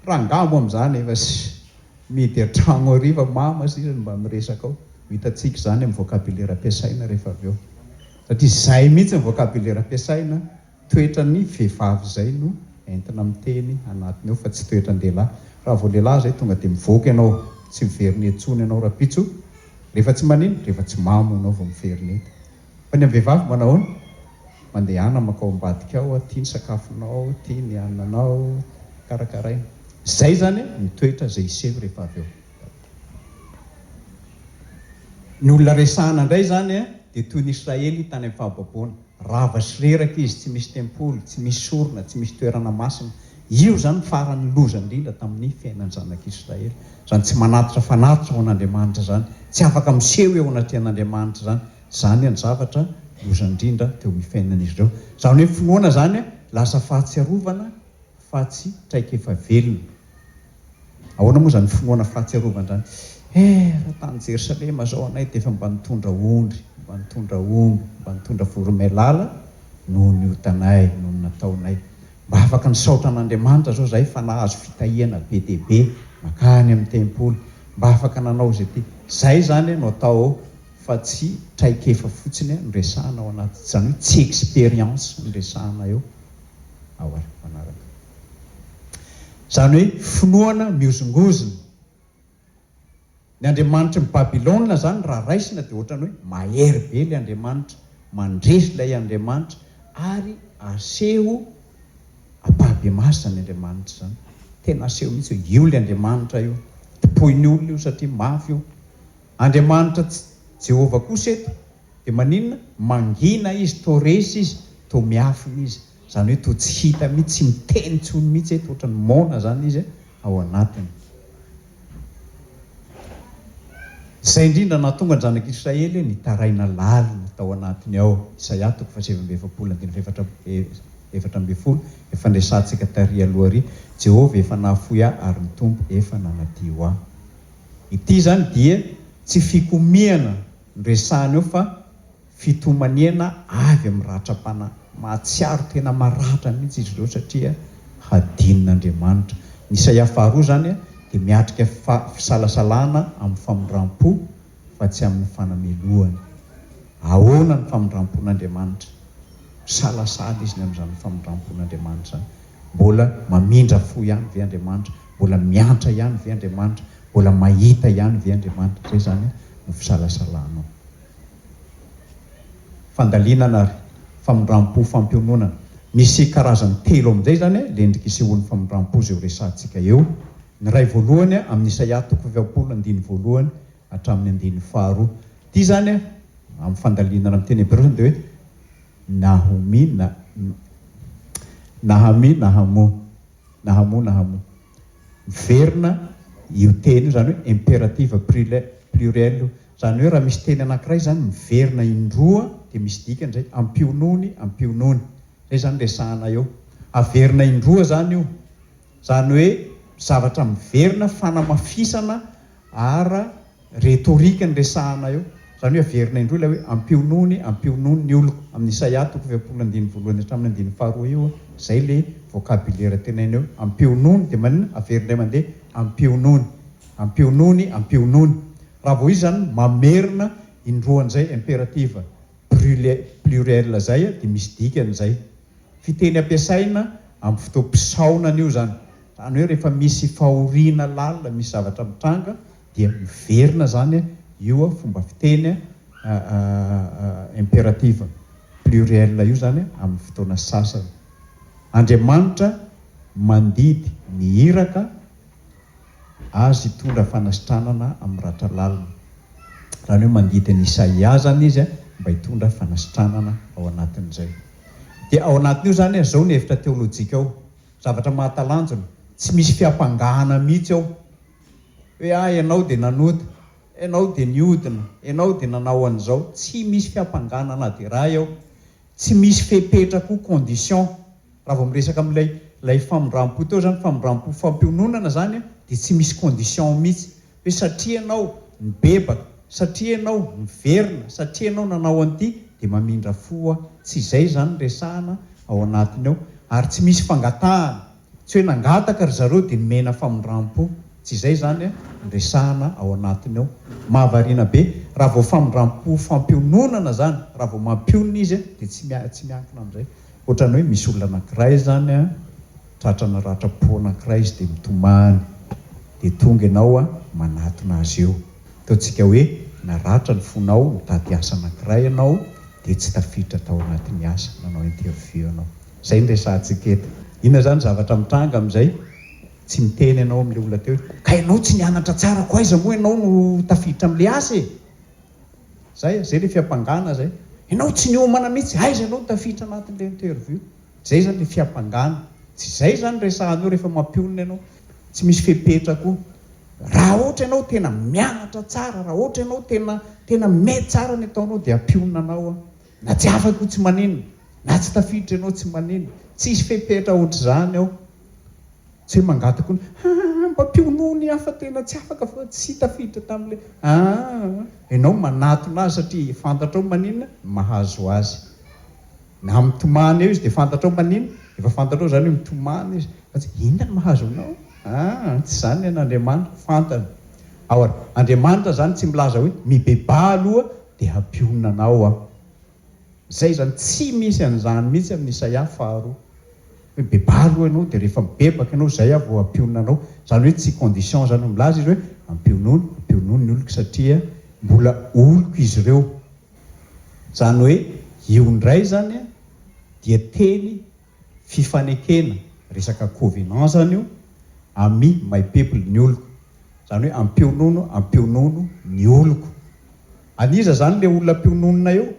Rangamo amin'izany efa sy midy trano hariva mama sy izy mba miresaka ao. Hitantsika zany amin'ny vocabulaire ampiasaina rehefa avy eo. Satria izay mihitsy ny vocabulaire ampiasaina, toetran'ny vehivavy izay no entina miteny anatiny eo fa tsy toetran-dehilahy. Raha vao lehilahy izay tonga dia mivoaka ianao, tsy miveriny etsony ianao rapitso. Rehefa tsy manino, rehefa tsy mamo ianao vao miveriny eto. Fa ny amin'ny vehivavy manao ahoana? Mandehana makao ambadika ao, tia ny sakafonao, tia ny ananao, karakaraina. Izay zany ny toetra izay iseho rehefa avy eo. Ny olona resahana indray zany dia toy ny Israely tany amin'ny fahababoana. Rava sy reraka izy, tsy misy tempoly, tsy misy sorona, tsy misy toerana masina. Io zany farany loza indrindra tamin'ny fiainan'ny zanak'Israely. Zany tsy manatitra fanatitra ao an'Andriamanitra zany, tsy afaka miseho eo anatin'Andriamanitra zany. Zany ny zavatra loza indrindra teo amin'ny fiainan'izy ireo. Zany hoe finoana zany lasa fahatsiarovana fa tsy traikefa velona. Ahoana moa zany finoana fahatsiarovana zany? Raha tany Jerosalema zao anay dia efa mba nitondra ondry, mba nitondra omby, mba nitondra voromailala noho ny otanay, noho ny nataonay. Mba afaka nisaotra an'Andriamanitra zao zahay fa nahazo fitahiana be dia be makany amin'ny tempoly. Mba afaka nanao izay ty. Zay zany no atao fa tsy traikefa fotsiny ny resahana ao anaty. Zany hoe tsy expérience ny resahana eo ao ara-panaraka. Zany hoe finoana miozongozona. Ny Andriamanitra ny Babilôna zany raha raisina dia ohatrany hoe mahery be ilay Andriamanitra, mandresy ilay Andriamanitra ary aseho ampahabe masina ny Andriamanitra zany. Tena aseho mihitsy hoe io ilay Andriamanitra io. Tipoin'ny olona io satria mafy io. Andriamanitra Jehovah kosa eto dia maninona? Mangina izy, toa resy izy, toa miafina izy. Zany hoe toa tsy hita mihitsy, tsy miteny tsony mihitsy eto, ohatrany mona zany izy ao anatiny. zay indrindra nahatonga ny zanak'Israely nitaraina lalina tao anatiny ao. Isaia 7:7-7:12 efa nresantsika tary aloha ry. Jehovah efa nahafoy ahy ary ny tombo efa nanadio ahy. Ity zany dia tsy fikomiana nresahana eo fa fitomaniana avy amin'ny ratra-pana mahatsiaro tena maratra mihitsy izy ireo satria hadinon'Andriamanitra. Ny Isaia 2 zany dia miatrika fisalasalana amin'ny famondram-po fa tsy amin'ny fanamelohana. Ahoana ny famondram-pon'Andriamanitra? Salasala izy ny amin'izany famondram-pon'Andriamanitra. Mbola mamindra fo ihany ve Andriamanitra? Mbola miantra ihany ve Andriamanitra? Mbola mahita ihany ve Andriamanitra? Zay zany no fisalasalana. Fandalinana ary famondram-po fampiononana. Misy karazany telo amin'izay zany le endrika isehoan'ny famondram-po zay ho resantsika eo. Ny ray voalohany amin'ny Isaia 20:1 hatramin'ny 2. Ity zany amin'ny fandalinana amin'ny teny Hebreo dia hoe Nahamu. Miverina io teny io zany hoe impérative pluriel. Zany hoe raha misy teny anankiray zany miverina indroa dia misy dikany zay ampionony. Zay zany resahana eo. Averina indroa zany io. Zany hoe zavatra miverina fanamafisana ara retorika ny resahana eo. Zany hoe averina indroa ilay hoe ampionony ny oloko. Amin'ny Isaia 20:1 hatramin'ny 2 io zay le vocabulaire tenaina eo. Ampionony dia manina averina mandeha ampionony. Raha vao izy zany mamerina indroan'izay impérative pluriel zay dia misy dikany zay. Fiteny ampiasaina amin'ny fotoam-pisaonana io zany. Zany hoe rehefa misy fahoriana lalina, misy zavatra mitranga dia miverina zany io fomba fiteny impérative pluriel io zany amin'ny fotoana sasany. Andriamanitra mandidy ny iraka azy hitondra fanasitranana amin'ny ratra lalina. Zany hoe mandidy ny Isaia zany izy mba hitondra fanasitranana ao anatin'izay. Dia ao anatin'io zany zao ny hevitra teolojika ao. Zavatra mahatalanjona, tsy misy fiampangahana mihitsy ao. Hoe ianao dia nanota, ianao dia niodina, ianao dia nanao an'izao. Tsy misy fiampangahana na dia raha ao. Tsy misy fepetrako condition. Raha vao miresaka amin'ilay famondram-po teo zany, famondram-po fampiononana zany dia tsy misy condition mihitsy. Hoe satria ianao nibebaka, satria ianao miverina, satria ianao nanao an'ity dia mamindra fo. Tsy izay zany resahana ao anatiny ao. Ary tsy misy fangatahana. Tsy hoe nangataka ry zareo dia nomena famondram-po. Tsy izay zany resahana ao anatiny ao. Mahavariana be raha vao famondram-po fampiononana zany, raha vao mampionona izy dia tsy miankina amin'izay. Ohatrany hoe misy olona anankiray zany tratrana ratra-po anankiray izy dia mitomany, dia tonga ianao manatona azy eo. Ataontsika hoe naratra ny fonao, mitady asa anankiray ianao dia tsy tafiditra tao anatin'ny asa, nanao interview ianao. Zay ny resantsika eto. Inona zany zavatra mitranga amin'izay? Tsy miteny ianao amin'ilay olona teo hoe ka ianao tsy nianatra tsara koa aiza moa ianao no tafiditra amin'ilay asa e. Zay le fiampangana zay. Ianao tsy niomana mihitsy, aiza ianao tafiditra anatin'ilay interview. Zay zany le fiampangana. Tsy zay zany resahana eo rehefa mampionona ianao. Tsy misy fepetrako. Raha ohatra ianao tena mianatra tsara, raha ohatra ianao tena mety tsara ny ataonao dia ampionona anao. Na tsy afaka tsy maninona, na tsy tafiditra ianao tsy maninona. Tsisy fepetra ohatr'izany ao. Tsy hoe mangataka mba mpionony hafa tena tsy afaka fa tsy tafiditra tamin'ilay. Ianao manatona azy satria fantatrao maninona mahazo azy. Na mitomany eo izy dia fantatrao maninona, efa fantatrao zany hoe mitomany izy. Fa tsy inona ny mahazo anao? Tsy zany n'Andriamanitra fantany. Andriamanitra zany tsy milaza hoe mibeba aloha dia hampionona anao. Zay zany tsy misy an'izany mihitsy amin'ny Isaia 2. Hoe beba aloha ianao dia rehefa mibebaka ianao zay vao hampionona anao. Zany hoe tsy condition zany milaza izy hoe hampionony ny oloko satria mbola oloko izy ireo. Zany hoe io ndray zany dia teny fifanekena, resaka covenant zany io ami my people ny oloko. Zany hoe ampionono ny oloko. Aniza zany le olona ampiononona eo?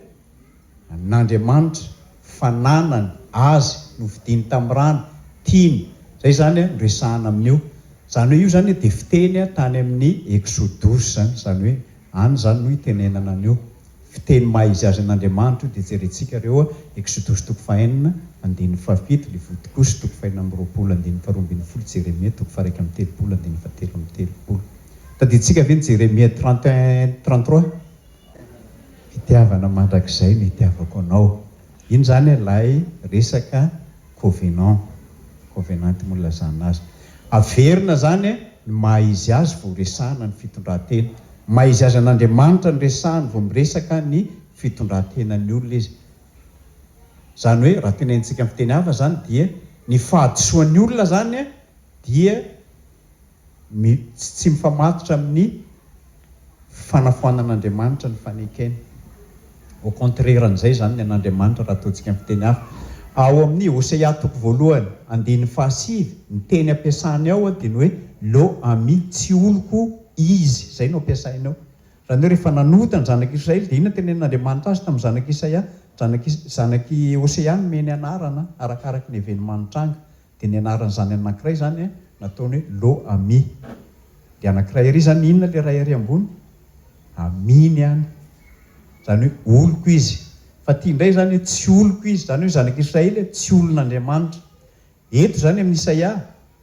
N'Andriamanitra, fananany azy novidiny tamin'ny rano, tiany. Zay zany resahana amin'io. Zany hoe io zany dia fiteny tany amin'ny Exodus zany hoe any zany no itenenana an'io fiteny maha izy azy an'Andriamanitra dia jerentsika reo Exodus 7:7 Leviticus 7:22 Jeremia 1:3 taditsika ve ny Jeremia 31:33 fitiavana mandrakizay no itiavako anao. Iny zany ilay resaka covenant molazana azy. Averina zany ny maha izy azy vao resahana ny fitondran-tena. Maha izy azy an'Andriamanitra ny resahany vao miresaka ny fitondran-tenan'ny olona izy. Zany hoe raha tenentsika amin'ny fiteny hafa zany dia ny fahadisoan'ny olona zany dia tsy mifamatotra amin'ny fanafoanan'Andriamanitra ny fanekena. Au contraire an'izay zany ny an'Andriamanitra raha ataontsika amin'ny fiteny hafa. Ao amin'ny Hosea 1:7 ny teny ampiasany ao dia ny hoe lo ami tsy oloko izy, zay no ampiasainy ao. Raha hoe rehefa nanota ny zanak'i Israely dia inona tenen'Andriamanitra azy tamin'ny zanak'i Isaia, zanak'i Hosea no meny anarana arakaraka ny evenemanitranga. Dia ny anaran'izany anankiray zany nataony hoe lo ami. Dia anankiray ary zany inona le ray ary ambony? Aminy any. Zany hoe oloko izy. Fa tia indray zany tsy oloko izy, zany hoe zanak'i Israely tsy olon'Andriamanitra. Eto zany amin'ny Isaia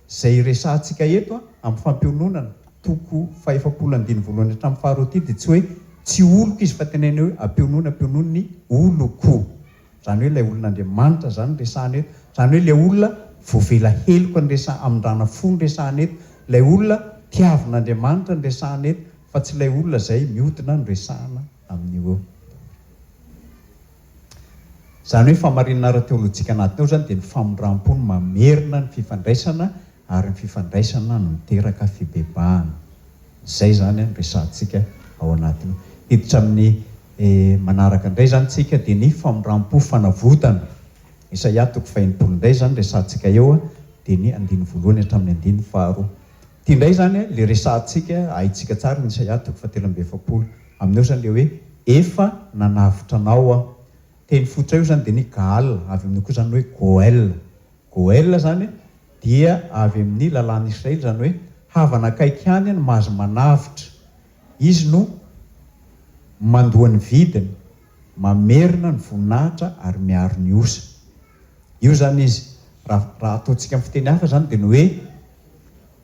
izay resahantsika eto amin'ny fampiononana 5:1 hatramin'ny 2 dia tsy hoe tsy oloko izy fa tenena hoe ampionony oloko. Zany hoe ilay olon'Andriamanitra zany resahana eto. Zany hoe ilay olona voavela heloka ny amin-drana fo ny resahana eto. Ilay olona tiavin'Andriamanitra ny resahana eto, fa tsy ilay olona izay mihodina ny resahana amin'io eo. Zany hoe famarinana ara-teolojika anatiny ao zany dia ny famondram-po ny mamerina ny fifandraisana ary ny fifandraisana no miteraka fibebahana. Zay zany ny resahantsika ao anatiny. Hiditra amin'ny manaraka indray zany tsika dia ny famondram-po fanavotana. Isaia 1:20 indray zany resahantsika eo dia ny 1:1 hatramin'ny 2:2. Tia indray zany le resahantsika haitsika tsara ny Isaia 1:13 amin'eo zany le hoe efa nanavitra anao aho. Teny fotra io zany dia ny Gaal, avy amin'ny koa zany hoe Goel. Goel zany dia avy amin'ny lalàn'i Israely, zany hoe havana akaiky any ny mahazo manavitra. Izy no mandoa ny vidiny, mamerina ny voninahitra ary miaro ny osa. Io zany izy. Raha ataontsika amin'ny fiteny hafa zany dia ny hoe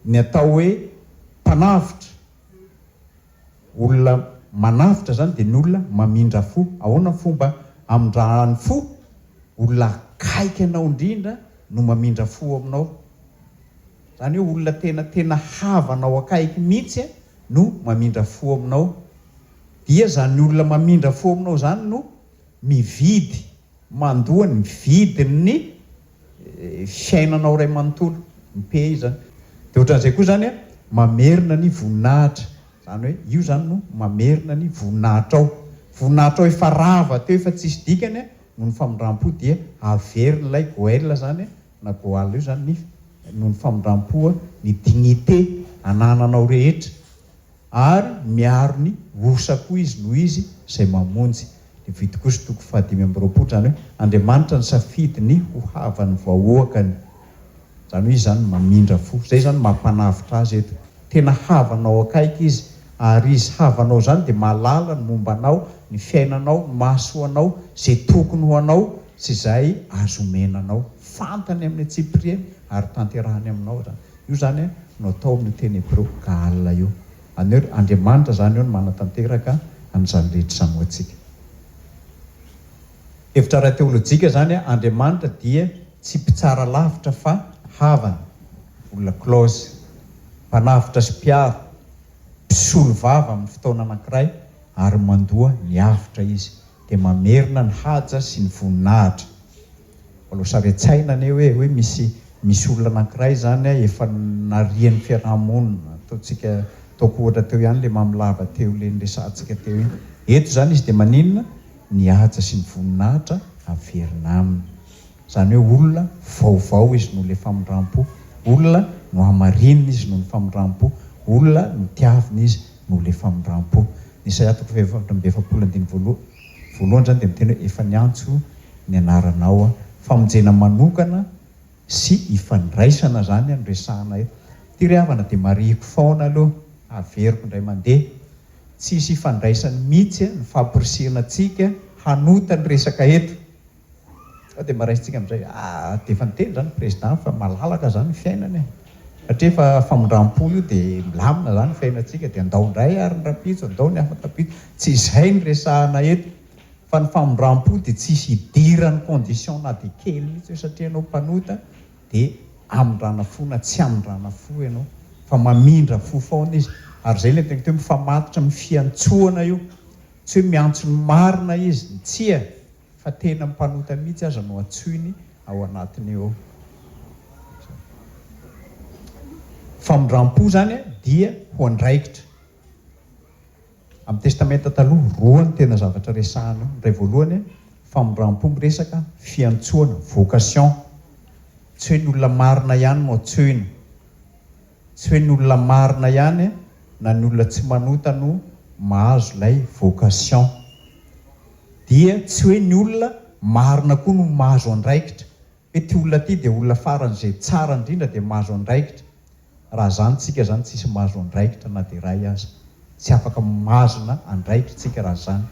ny atao hoe mpanavitra. Olona manavitra zany dia ny olona mamindra fo. Ahoana ny fomba amindrahan'ny fo? Olona akaiky anao indrindra no mamindra fo aminao. Zany hoe olona tena havanao akaiky mihitsy no mamindra fo aminao. Dia zany olona mamindra fo aminao zany no mividy, mandoa ny vidiny fiainanao ray manontolo, mpe zany. Dia ohatran'izay koa zany mamerina ny voninahitra. Zany hoe io zany no mamerina ny voninahitra ao. Voninahitra ao efa rava teo efa tsisy dikany no ny famondram-po dia averina ilay Goel zany na Goal io zany no ny famondram-po ny dignité anananao rehetra ary miaro ny osa koa izy noho izy izay mamonjy. Leviticus 5:20 zany hoe Andriamanitra ny safidy ny ho havan'ny vahoakany. Zany hoe izy zany mamindra fo. Zay zany mampanavitra azy eto. Tena havanao akaiky izy ary izy havanao zany dia mahalala ny mombanao, ny fiainanao, ny mahasoanao, izay tokony ho anao sy izay azo omenanao. Fantany amin'ny Tsiprie ary tanterahany aminao zany. Io zany no atao amin'ny teny Hebreo Gaal io. Any hoe Andriamanitra zany eo no manatanteraka an'izany rehetra izany ho antsika. Hevitra ara-teolojika zany Andriamanitra dia tsy mpitsara lavitra fa havana. Olona close, mpanavitra sy mpiaro, mpisolo vava amin'ny fotoana anankiray ary mandoa ny avitra izy. Dia mamerina ny haja sy ny voninahitra. Mbola saritsaina ane hoe misy olona anankiray zany efa narian'ny fiarahamonina. Ataoko ohatra teo ihany le mamilava teo le resahantsika teo iny. Eto zany izy dia maninona? Ny haja sy ny voninahitra averina aminy. Zany hoe olona vaovao izy no le famondram-po. Olona no hamarinina izy no ny famondram-po. Olona no tiavina izy no le famondram-po. Isaia 7:2 zany dia miteny hoe efa niantso ny anaranao famonjena manokana sy ifandraisana zany ny resahana eto. Ty ry havana dia mariko faona aloha averiko indray mandeha. tsisy ifandraisany mihitsy ny fampirisihana antsika hanota ny resaka eto dia maraisitsika amin'izay dia efa niteny zany président fa malalaka zany ny fiainany satria efa famondram-po io dia milamina zany fiainantsika dia andao indray ary ny rapitso andao ny afaka rapitso tsy izay ny resahana eto fa ny famondram-po dia tsisy idirany condition na dia kely mihitsy satria ianao mpanota dia amindrana fo na tsy amindrana fo ianao fa mamindra fo foana izy ary zay le tena teo mifamatotra amin'ny fiantsoana io tsy hoe miantso ny marina izy ny tsia fa tena mpanota mihitsy aza no atsoiny ao anatiny eo famondram-po zany dia ho andraikitra amin'ny testamenta taloha roany tena zavatra resahana ray voalohany famondram-po miresaka fiantsoana vocation tsy hoe ny olona marina ihany no atsoina tsy hoe ny olona marina ihany na ny olona tsy manota no mahazo ilay vocation dia tsy hoe ny olona marina koa no mahazo andraikitra hoe ty olona ty dia olona faran'izay tsara indrindra dia mahazo andraikitra raha zany tsika zany tsisy mahazo andraikitra na dia ray aza tsy afaka mahazona andraikitra tsika raha zany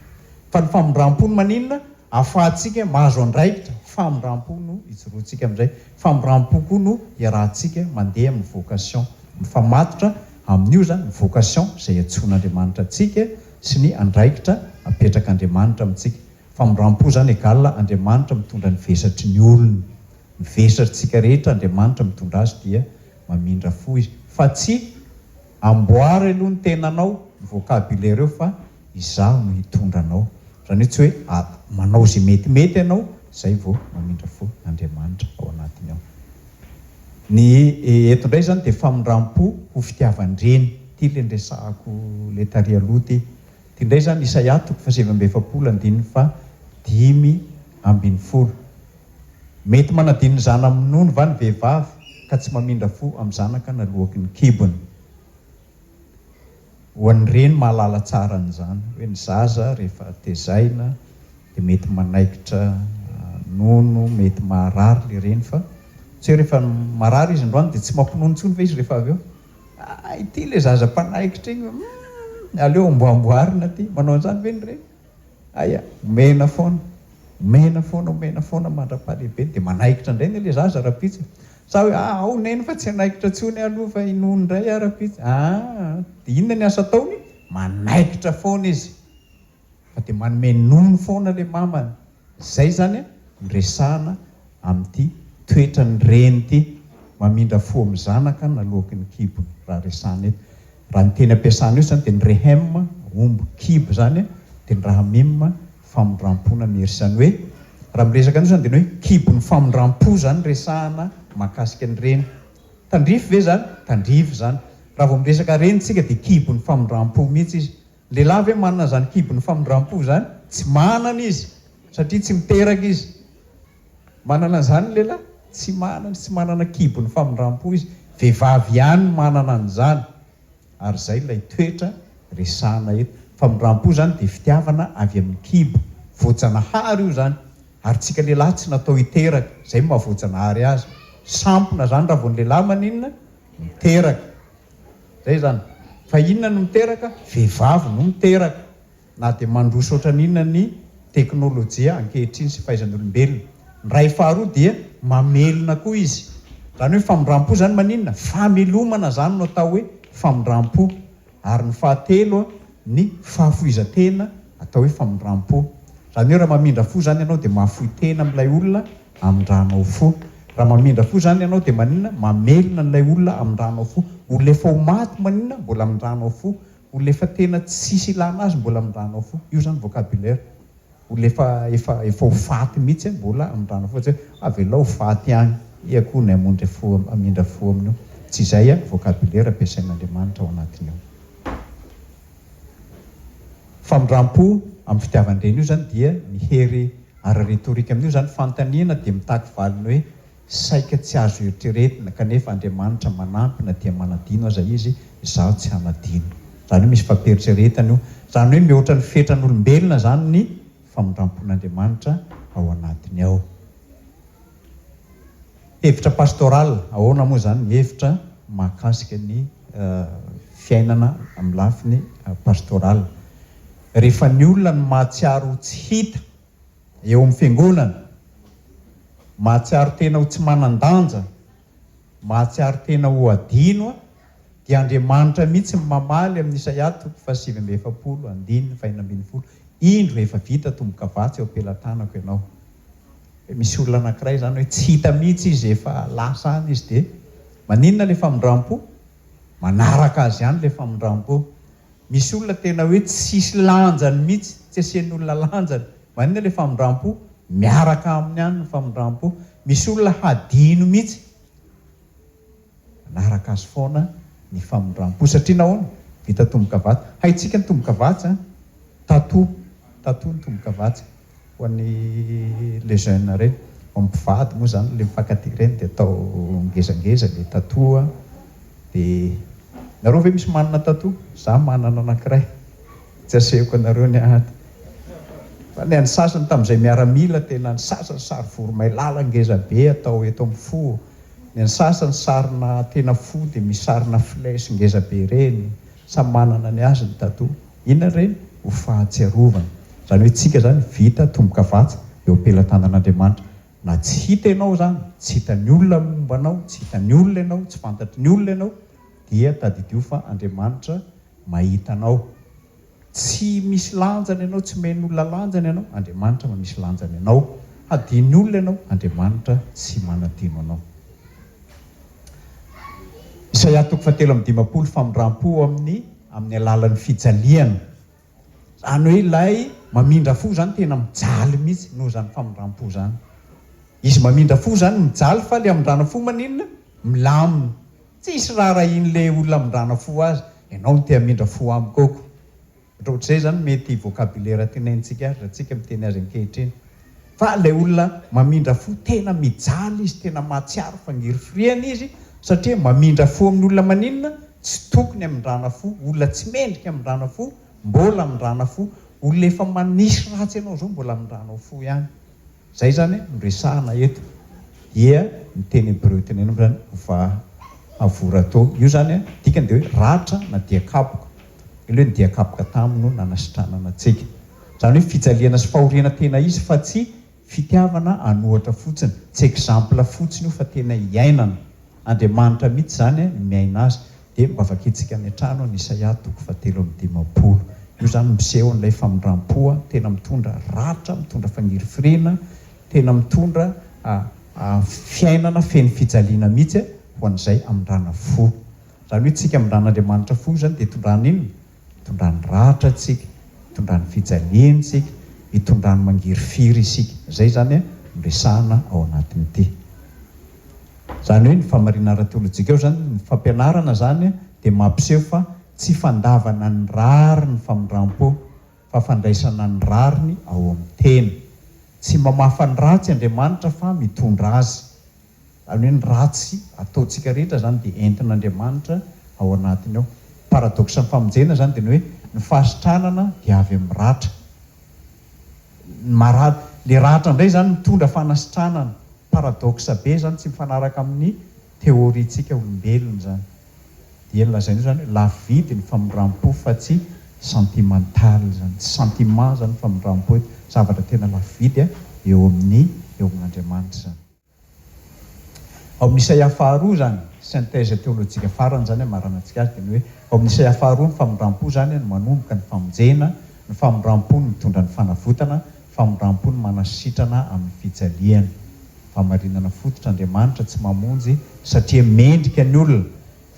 fa ny famondram-po no maninona ahafahantsika mahazo andraikitra famondram-po no itsoroantsika amin'izay famondram-po koa no iarahantsika mandeha amin'ny vocation mifamatotra amin'io zany ny vocation izay antsoin'Andriamanitra antsika sy ny andraikitra apetraka Andriamanitra amintsika famondram-po zany egalina Andriamanitra mitondra ny vesatry ny olona ny vesatritsika rehetra Andriamanitra mitondra azy dia mamindra fo izy fa tsy amboary aloha ny tenanao ny vocabulaire eo fa izaho no hitondranao zany hoe tsy hoe manao zay metimety ianao zay vao mamindra fo Andriamanitra ao anatiny ao ny eto indray zany dia famondram-po ho fitiavan-dreny ty le ndresahako le tary aloha ty indray zany Isaia 7:7 fa 5:10 mety manadiny zana amin'nono va ny vehivavy ka tsy mamindra fo amin'ny zanaka nalohaky ny kibony ho an'ny reny mahalala tsara n'izany hoe ny zaza rehefa tezaina dia mety manaikitra nono mety maharary le reny fa tsy hoe rehefa marary izy androany dia tsy mampinono intsony fa izy rehefa avy eo ity le zaza mpanaikitra iny aleo amboamboarina ty manao an'izany ve ny reny aya omena foana mandra-pahalehibe dia manaikitra indray ny le zaza rapitsy sa hoe ao neny fa tsy anaikitra tsony aloha fa inono indray arapitsy dia inona ny asa taony manaikitra foana izy fa dia manome nono foana le mamany zay zany miresahana amin'ity toetra ny reny ty mamindra fo amin'ny zanaka nalohaky ny kibony raha resahana eto raha ny teny ampiasana io zany dia ny rehem omby kibo zany dia ny raha mim famondram-pona mierisany hoe raha miresaka an'io zany dia ny hoe kibony famondram-po zany resahana mahakasika ny reny tandrify ve zany tandrify zany raha vao miresaka reny tsika dia kibony famondram-po mihitsy izy lehilahy ve manana zany kibony famondram-po zany tsy manana izy satria tsy miteraka izy manana zany lehilahy tsy manana kibony famondram-po izy vehivavy ihany manana an'izany ary zay ilay toetra resahana eto famondram-po zany dia fitiavana avy amin'ny kibo voajanahary io zany ary tsika lehilahy tsy natao hiteraka zay mahavoajanahary azy sampona zany raha vao ny lehilahy maninona miteraka zay zany fa inona no miteraka vehivavy no miteraka na dia mandroso ohatran'inona ny teknôlôjia ankehitriny sy fahaizan'olombelona ny ray faharoa dia mamelona koa izy zany hoe famondram-po zany maninona famelomana zany no atao hoe famondram-po ary ny fahatelo ny fahafoizantena atao hoe famondram-po zany hoe raha mamindra fo zany ianao dia mahafoy tena amin'ilay olona amindranao fo raha mamindra fo zany ianao dia maninona mamelona n'ilay olona amindranao fo olona efa ho maty maninona mbola amindranao fo olona efa tena tsisy ilana azy mbola amindranao fo io zany vocabulaire olona efa ho faty mihitsy mbola amindranao fo tsy hoe avelao faty any iakoa ny amindra fo amin'io tsy izay vocabulaire ampiasain'Andriamanitra ao anatin'io famondram-po amin'ny fitiavan-dreny io zany dia ny hery ara-retorika amin'io zany fantaniana dia mitaky valiny hoe saika tsy azo eritreretina kanefa Andriamanitra manampy na dia manadino aza izy izaho tsy hanadino zany hoe misy fampieritrretana io zany hoe mihoatra ny fetran'olombelona zany ny famondram-pon'Andriamanitra ao anatiny ao hevitra pastoral ahoana moa zany ny hevitra mahakasika ny fiainana amin'ny lafiny pastoral rehefa ny olona ny mahatsiaro tsy hita eo amin'ny fiangonana, mahatsiaro tena ho tsy manan-danja, mahatsiaro tena ho adino, dia Andriamanitra mihitsy mamaly amin'ny Isaia 7:7, indro efa vita tomboka-vatsy eo ampelantanako ianao. Misy olona anankiray zany hoe tsy hita mihitsy izy efa lasa any izy, dia maninona le famindram-po? Manaraka azy ihany le famindram-po. Misy olona tena hoe tsisy lanjany mihitsy, tsy asian'ny olona lanjany. Maninona le famindram-po? Miaraka aminy ihany ny famindram-po. Misy olona hadino mihitsy, manaraka azy foana ny famindram-po. Satria nahoana? Vita tomboka-vatsy. Haitsika ny tomboka-vatsy, tatoa ny tomboka-vatsy. Ho an'ny le jeune reny, ampivady moa zany le mifankatia reny, dia atao ngezangeza le tatoa. Dia nareo ve misy manana tatoa? Za manana anankiray, tsy asehoko anareo ny ahady. Fa ny sasany tamin'izay miaramila tena ny sasany sary voromailala ngeza be atao eto amin'ny fo. Ny sasany sarina tena fo dia misy sarina flèche ngeza be reny. Samy manana ny azy ny tatoa. Inona reny? Ho fahatsiarovana. Zany hoe tsika zany vita tomboka-vatsy eo ampelantanan'Andriamanitra. Na tsy hita ianao zany, tsy hitan'ny olona momba anao, tsy hitan'ny olona ianao, tsy fantatry ny olona ianao, dia tadidio fa Andriamanitra mahita anao. Tsy misy lanjany ianao, tsy men'ny olona lanjany ianao, Andriamanitra misy lanjany ianao. Hadin'ny olona ianao, Andriamanitra tsy manadino anao. Isaia 7:15, famindram-po amin'ny alalan'ny fijaliana. Zany hoe ilay mamindra fo zany tena mijaly mihitsy noho zany famindram-po zany. Izy mamindra fo zany mijaly, fa le amindrana fo maninona? Milamina. Tsisy raharahin' le olona amindrana fo azy, ianao no te hamindra fo amiko aoko. Ohatr'izay zany mety vocabulaire tenaintsika azy, ratsika miteny azy ankehitriny. Fa le olona mamindra fo tena mijaly izy, tena mahatsiaro fangirifiriana izy, satria mamindra fo amin'ny olona maninona? Tsy tokony amindrana fo, olona tsy mendrika amindrana fo, mbola amindrana fo. Olona efa manisy ratsy ianao zao mbola amindrana fo ihany. Zay zany noresahana eto. Dia ny teny Hebreo tenenina zany va avoratô. Io zany dikany dia hoe ratra na diakapoka. Ilay hoe diakapoka taminy no nanasitranana antsika. Zany hoe fijaliana sy fahoriana tena izy, fa tsy fitiavana anohatra fotsiny. Tsy exemple fotsiny io fa tena iainana. Andriamanitra mihitsy zany miaina azy. Dia mba vakitsika ny trano ny Isaia 7:15. Io zany miseho n'ilay famindram-po, tena mitondra ratra, mitondra fangirifirina, tena mitondra fiainana feno fijaliana mihitsy ho an'izay amindrana fo. Zany hoe tsika amindran'Andriamanitra fo zany dia hitondrany inona? Hitondrany ratra tsika, hitondrany fijaliana tsika, hitondrany mangirifiry isika. Zay zany miresahana ao anatin'ity. Zany hoe ny famarinana ara-teolojika eo zany, ny fampianarana zany dia mampiseho fa tsy fandavana ny rariny famindram-po, fa fandraisana ny rariny ao amin'ny tena. Tsy mamafa ny ratsy Andriamanitra fa mitondra azy. Zany hoe ny ratsy ataontsika rehetra zany dia entin'Andriamanitra ao anatiny ao. Paradoxa ny famonjena zany dia ny hoe ny fahasitranana dia avy amin'ny ratra. Le ratra indray zany mitondra fanasitranana. Paradoxa be zany, tsy mifanaraka amin'ny teorintsika olombelona zany. Dia lazaina zany hoe lafo vidy ny famindram-po fa tsy sentimental zany, tsy sentiment zany famindram-po, zavatra tena lafo vidy eo amin'Andriamanitra zany. Ao amin'ny Isaia 2 zany, synthèse teolojika farany zany marana antsika azy, dia ny hoe ao amin'ny Isaia 2 ny famindram-po zany no manomboka ny famonjena, ny famindram-po no mitondra ny fanavotana, famindram-po no manasitrana amin'ny fijaliana. Famarinana fototra Andriamanitra tsy mamonjy satria mendrika ny olona,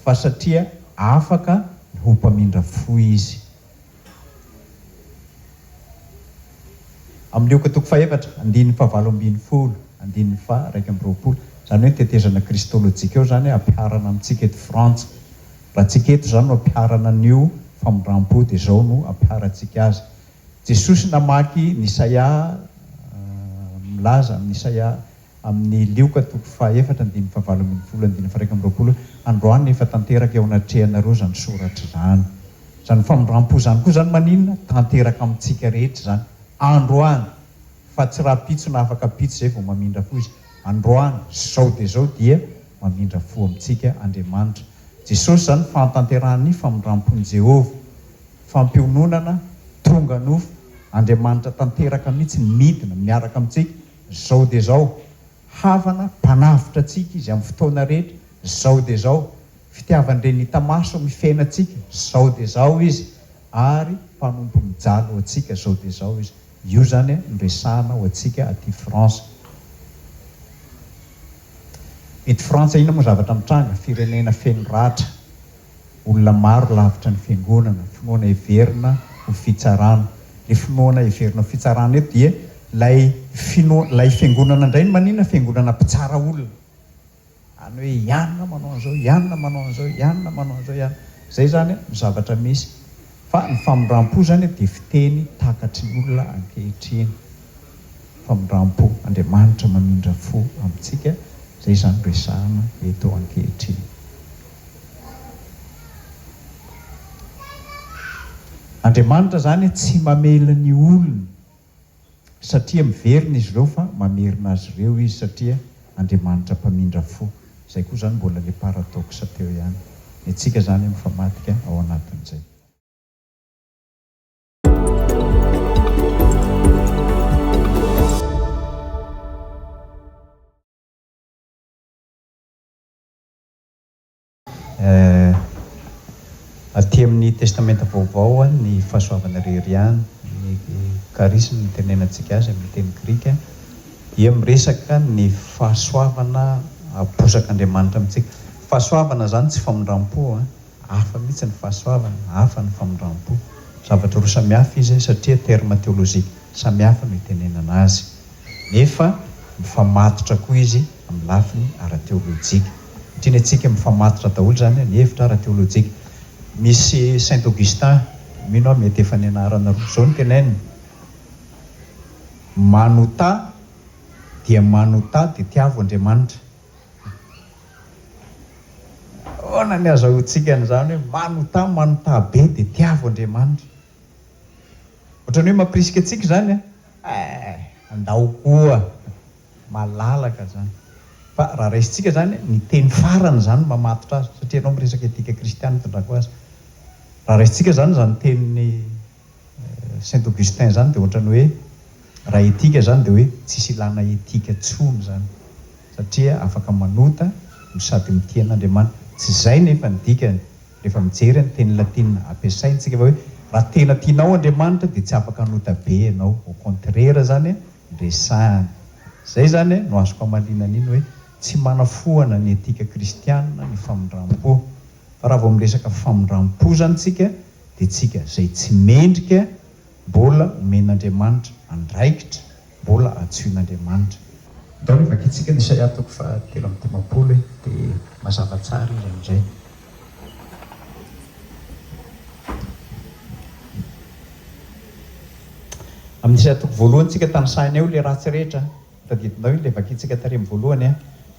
fa satria afaka ho mpamindra fo izy. Amin'ny Lioka 4:7, 2:20, zany hoe tetezana kristolojika eo zany ampiharana amintsika eto Frantsa. Raha tsika eto zany no ampiharana an'io famindram-po, dia zao no ampiharantsika azy. Jesosy namaky ny Isaia, milaza amin'ny Isaia amin'ny Lioka 4:7, androany efa tanteraka eo anatrehanareo zany soratra zany. Zany famindram-po zany koa zany maninona? Tanteraka amintsika rehetra zany. Androany, fa tsy raha pitso na afaka pitso zay vao mamindra fo izy. Androany, zao dia zao dia mamindra fo amintsika Andriamanitra. Jesosy zany fantanterahany famindram-pon'i Jehova, fampiononana tonga nofo Andriamanitra tanteraka mihitsy midina miaraka amintsika zao dia zao havana mpanavitra antsika izy amin'ny fotoana rehetra zao dia zao fitiavan'ireny hita maso mifena antsika zao dia zao izy ary mpanompo mijaly ho antsika zao dia zao izy io zany nresahana ho antsika aty France eto Frantsa ina moa zavatra mitranga firenena feno ratra olona maro lavitra ny fiangonana finoana heverina ho fitsarana le finoana heverina ho fitsarana eto dia lay fiangonana indray no manina fiangonana mpitsara olona any hoe ianona manao an'izao ianona manao an'izao ianona manao an'izao ianona zay zany ny zavatra misy fa ny famindram-po zany dia fiteny takatry ny olona ankehitriny famindram-po Andriamanitra mamindra fo amintsika zay zany resahana eto ankehitriny Andriamanitra zany tsy mamela ny olona satria miverina izy ireo fa mamerina azy ireo izy satria Andriamanitra mpamindra fo zay koa zany mbola le paradoxe teo ihany ny tsika zany mifamadika ao anatin'izay aty amin'ny testamenta vaovao ny fahasoavana reriany ny karisy ny tenenantsika azy amin'ny teny grika dia miresaka ny fahasoavana aposak'Andriamanitra amintsika fahasoavana zany tsy famindram-po hafa mihitsy ny fahasoavana hafa ny famindram-po zavatra roa samihafa izy satria terme teolojika samihafa no itenenana azy nefa mifamatotra koa izy amin'ny lafiny ara-teolojika satria ny antsika mifamatotra daholo zany ny hevitra ara-teolojika misy Saint Augustin mino aho mety efa nianarana roa zao ny teneniny manota dia manota dia tiavo Andriamanitra ona ny azahoantsika n'izany hoe manota be dia tiavo Andriamanitra ohatrany hoe mampirisika antsika zany andao koa malalaka zany fa raha raisitsika zany ny teny farany zany mamatotra azy satria anao miresaka etika kristiana tondrako azy raha raisitsika zany zany tenin'ny Saint Augustin zany dia ohatrany hoe raha etika zany dia hoe tsisy ilana etika tsony zany satria afaka manota no sady mitian'Andriamanitra tsy zay nefa ny dikany rehefa mijery ny teny latina ampiasaintsika fa hoe raha tena tianao Andriamanitra dia tsy afaka hanota be ianao au contraire zany resahany zay zany no azoko amalinana iny hoe tsy manafoana ny etika kristiana ny famindram-po fa raha vao miresaka famindram-po zany tsika dia tsika zay tsy mendrika mbola omen'Andriamanitra andraikitra mbola atsoin'Andriamanitra dao rehefa kitsika ny Isaia toko fahatelo amby dimampolo dia mazava tsara izy amin'izay amin'ny Isaia toko voalohany tsika tanysaina eo le ratsy rehetra tadidinao io le vakitsika taremy voalohany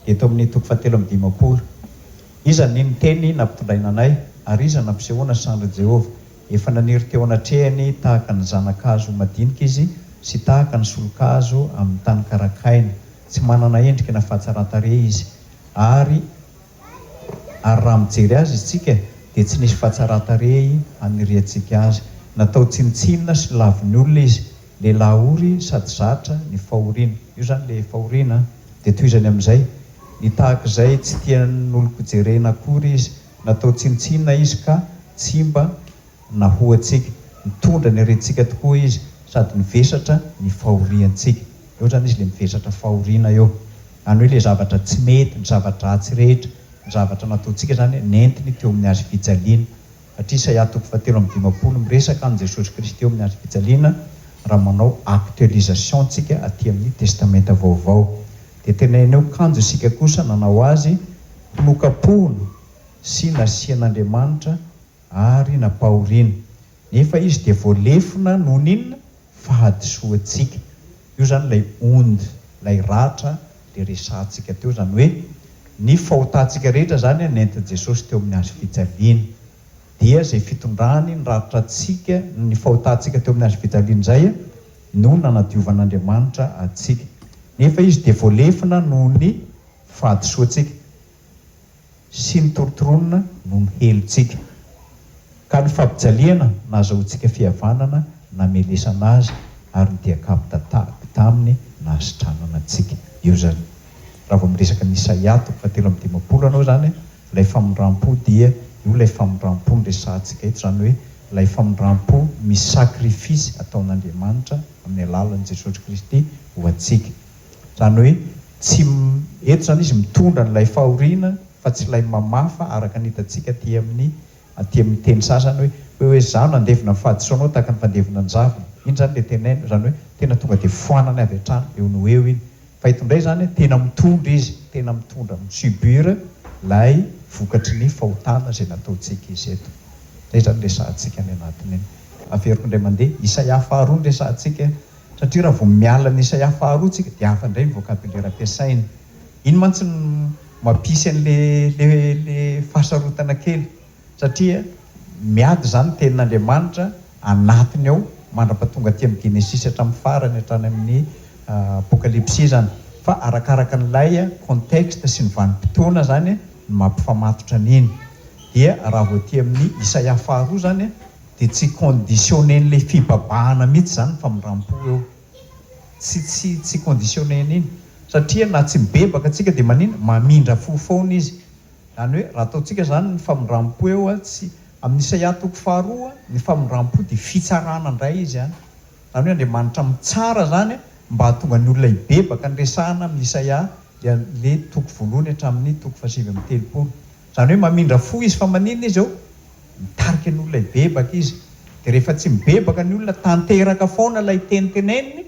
dia eto amin'ny toko fahatelo amby dimampolo iza ny teny nampitondraina anay ary iza nampisehoana sandro Jehova efa naniry teo anatrehany tahaka ny zanakazo madinika izy sy tahaka ny solonkazo amin'ny tany karakaina tsy manana endrika na fahatsarantare izy ary raha mijery azy isika dia tsy nisy fahatsarantare haniriantsika azy natao tsinitsinina sy lavin'ny olona izy lehilahy ory sady zatra ny fahoriana io zany le fahoriana dia toy izany amin'izay ny tahaka izay tsy tian'oloko jerena akory izy natao tsinitsinina izy ka tsy mba nahoantsika mitondra ny arentsika tokoa izy sady mivesatra ny fahoriantsika eo zany izy le mivesatra fahoriana eo any hoe le zavatra tsy mety ny zavatra ratsy rehetra ny zavatra nataontsika zany nentiny teo amin'ny azy fijaliana satria Isaia toko fahatelo amby dimampolo miresaka an' Jesosy Kristy eo amin'ny azy fijaliana raha manao actualisation tsika aty amin'ny testamenta vaovao dia tenaina eo kanjo isika kosa nanao azy nokapohona sy nasian'Andriamanitra ary napahoriana nefa izy dia voalefona noho ninona fahadisoantsika io zany lay ondy lay ratra le resantsika teo zany hoe ny fahotantsika rehetra zany nentin' Jesosy teo amin'ny azy fijaliana dia zay fitondrany ny ratra atsika ny fahotantsika teo amin'ny azy fijaliana zay no nanadiovan'Andriamanitra atsika nefa izy dia voalefona noho ny fahadisoantsika sy ny torotoronina noho ny helontsika ka ny fampijaliana nahazahoantsika fihavanana namelesana azy ary nydiakapy taminy nasitranana antsika. Io zany raha vao miresaka ny Isaia 7:50 anao zany, ilay famondram-po dia io ilay famondram-po nyresantsika eto, zany hoe ilay famondram-po misy sakrifisy ataon'Andriamanitra amin'ny alalan'i Jesosy Kristy ho antsika. Zany hoe tsy eto zany izy mitondra n'ilay fahoriana fa tsy ilay mamafa araka ny hitantsika aty amin'ny teny sasany hoe zaho nandevina fahadisoanao tahaka ny fandevina ny zavona. Iny zany le tenainy, zany hoe tena tonga dia foanany avy hatrany eo no eo iny. Fa eto indray zany tena mitondra izy, tena mitondra misubira lay vokatry ny fahotana izay nataontsika izy eto. Zay zany resantsika ny anatiny iny. Averiko indray mandeha Isaia 2 ny resantsika, satria raha vao miala ny Isaia 2 tsika dia hafa indray ny vocabulaire ampiasainy. Iny mantsy mampisy an'le fahasarotana kely, satria miady zany tenin'Andriamanitra anatiny ao mandra-pahatonga aty amin'ny Genesis hatramin'ny farany hatrany amin'ny Apokalipsy zany. Fa arakaraka n'ilay contexte sy ny vanim-potoana zany no mampifamatotra an'iny. Dia raha vao aty amin'ny Isaia 2 zany dia tsy conditionnen'le fibabahana mihitsy zany famondram-po eo. Tsy conditionneny iny, satria na tsy mibebaka atsika dia manina mamindra fo foana izy. Zany hoe raha ataontsika zany ny famondram-po eo tsy amin'ny Isaia 2 ny famondram-po dia fitsarana indray izy zany hoe Andriamanitra mitsara zany mba hahatonga ny olona hibebaka ny resahana amin'ny Isaia le 2 hatramin'ny 7:30. Zany hoe mamindra fo izy fa maninona izy eo mitarika ny olona hibebaka izy. Dia rehefa tsy mibebaka ny olona tanteraka foana ilay teniteneniny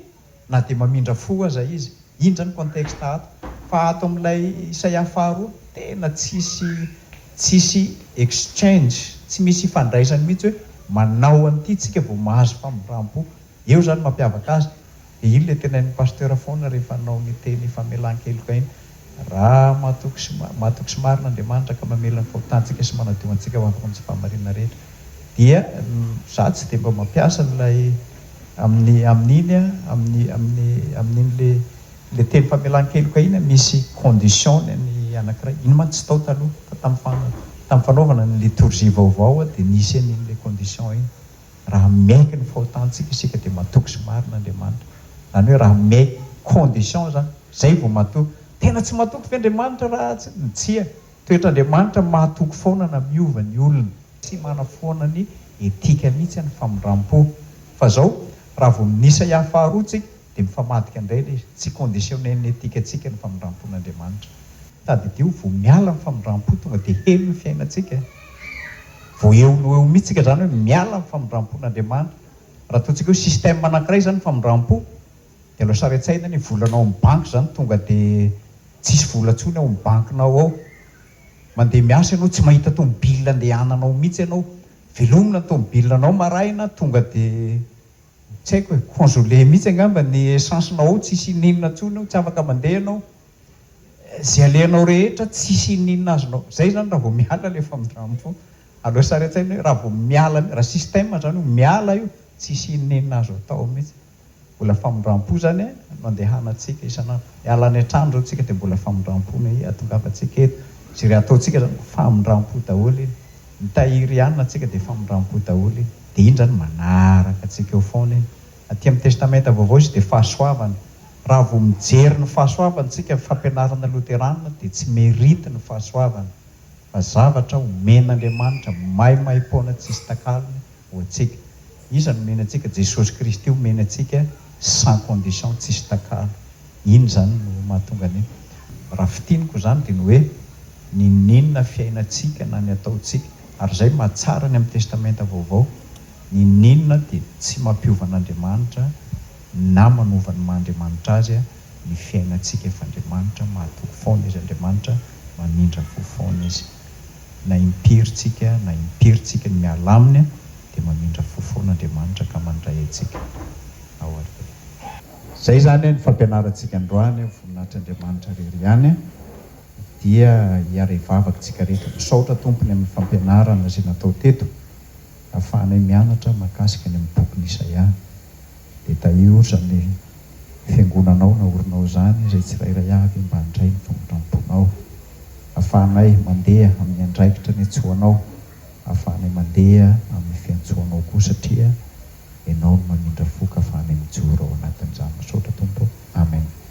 na dia mamindra fo aza izy. Iny zany contexte ato. Fa ato amin'ilay Isaia 2 tena tsisy exchange, tsy misy ifandraisany mihitsy hoe manao an'ity tsika vao mahazo famondram-po. Eo zany mampiavaka azy. Dia iny le tenain'ny pasteur foana rehefa nao ny teny famelan-keloka iny, raha mahatoky sy marina Andriamanitra ka mamela ny fahotantsika sy manadio antsika ho afaka ny tsy fahamarinana rehetra. Dia za tsy dia mba mampiasa n'ilay amin'iny le teny famelan-keloka iny misy condition ny anankiray. Iny man tsy tao taloha fa tamin'ny fanaovana ny liturgie vaovao dia nisy an'iny le condition iny. Raha maiky ny fahotantsika isika dia mahatoky sy marina Andriamanitra. Zany hoe raha maiky condition zany, zay vao mahatoky. Tena tsy mahatoky fe Andriamanitra raha tsia. Toetr'Andriamanitra mahatoky foana na miova ny olona. Tsy mana foana ny etika mihitsy ny famondram-po. Fa zao raha vao ny Isaia 2 tsika dia mifamadika indray le tsy conditionnen'ny etika atsika ny famondram-pon'Andriamanitra. Tadidio vao miala ny famondram-po tonga dia helo ny fiainantsika. Vao eo no eo mihitsy tsika zany hoe miala ny famondram-pon'Andriamanitra. Raha ataontsika hoe système anankiray zany famondram-po, dia aloha sary an-tsaina ny volanao amin'ny banky zany tonga dia tsisy vola ntsony ao amin'ny bankinao ao. Mandeha miasa ianao tsy mahita tomobile andehananao mihitsy ianao. Velomina ny tomobile-anao maraina tonga dia tsy haiko hoe congelé mihitsy angamba ny essence-nao ao, tsisy ininona ntsony ao, tsy afaka mandeha ianao. Zay alehanao rehetra tsisy ininona azonao. Zay zany raha vao miala le famondram-po. Aloha sary an-tsaina hoe raha vao miala, raha système zany hoe miala io tsisy ininona azo atao mihitsy. Mbola famondram-po zany nandehanantsika isanandro. Miala any an-trano zao tsika dia mbola famondram-po ny atongavantsika eto. Zay reha ataontsika zany famondram-po daholo iny. Mitahiry ihany atsika dia famondram-po daholo iny. Dia iny zany manaraka atsika eo foana iny. Aty amin'ny testamenta vaovao izy dia fahasoavana. Raha vao mijery ny fahasoavana tsika fampianarana loterana dia tsy merity ny fahasoavana. Fa zavatra omen'Andriamanitra maimaim-poana tsisy takalony ho antsika. Izy no omena antsika, Jesosy Kristy omena antsika sans condition, tsisy takalo. Iny zany no mahatonga an'iny. Raha fitiniko zany dia ny hoe ninona fiainantsika na ny ataontsika. Ary zay mahatsara ny amin'ny testamenta vaovao. Ninona dia tsy mampiova an'Andriamanitra na manova ny maha-Andriamanitra azy ny fiainantsika efa Andriamanitra mahatoky foana izy, Andriamanitra mamindra fo foana izy. Na impiritsika na impiritsika ny miala aminy dia mamindra fo foana Andriamanitra ka mandray antsika. Zay zany ny fampianarantsika androany voninahitr'Andriamanitra rery ihany dia hiara-hivavaka tsika rehetra. Misaotra tompony amin'ny fampianarana izay natao teto ahafahanay mianatra mahakasika ny amin'ny bokin'ny Isaia. Dia tahiroza ny fiangonanao na orinao zany izay tsirairay avy mba handray ny famondram-ponao. Ahafahanay mandeha amin'ny andraikitra ny antsoanao, ahafahanay mandeha amin'ny fiantsoanao koa, satria ianao no mamindra foka fa any amin'ny joro ao anatin'izany. Misaotra Tompo. Amen.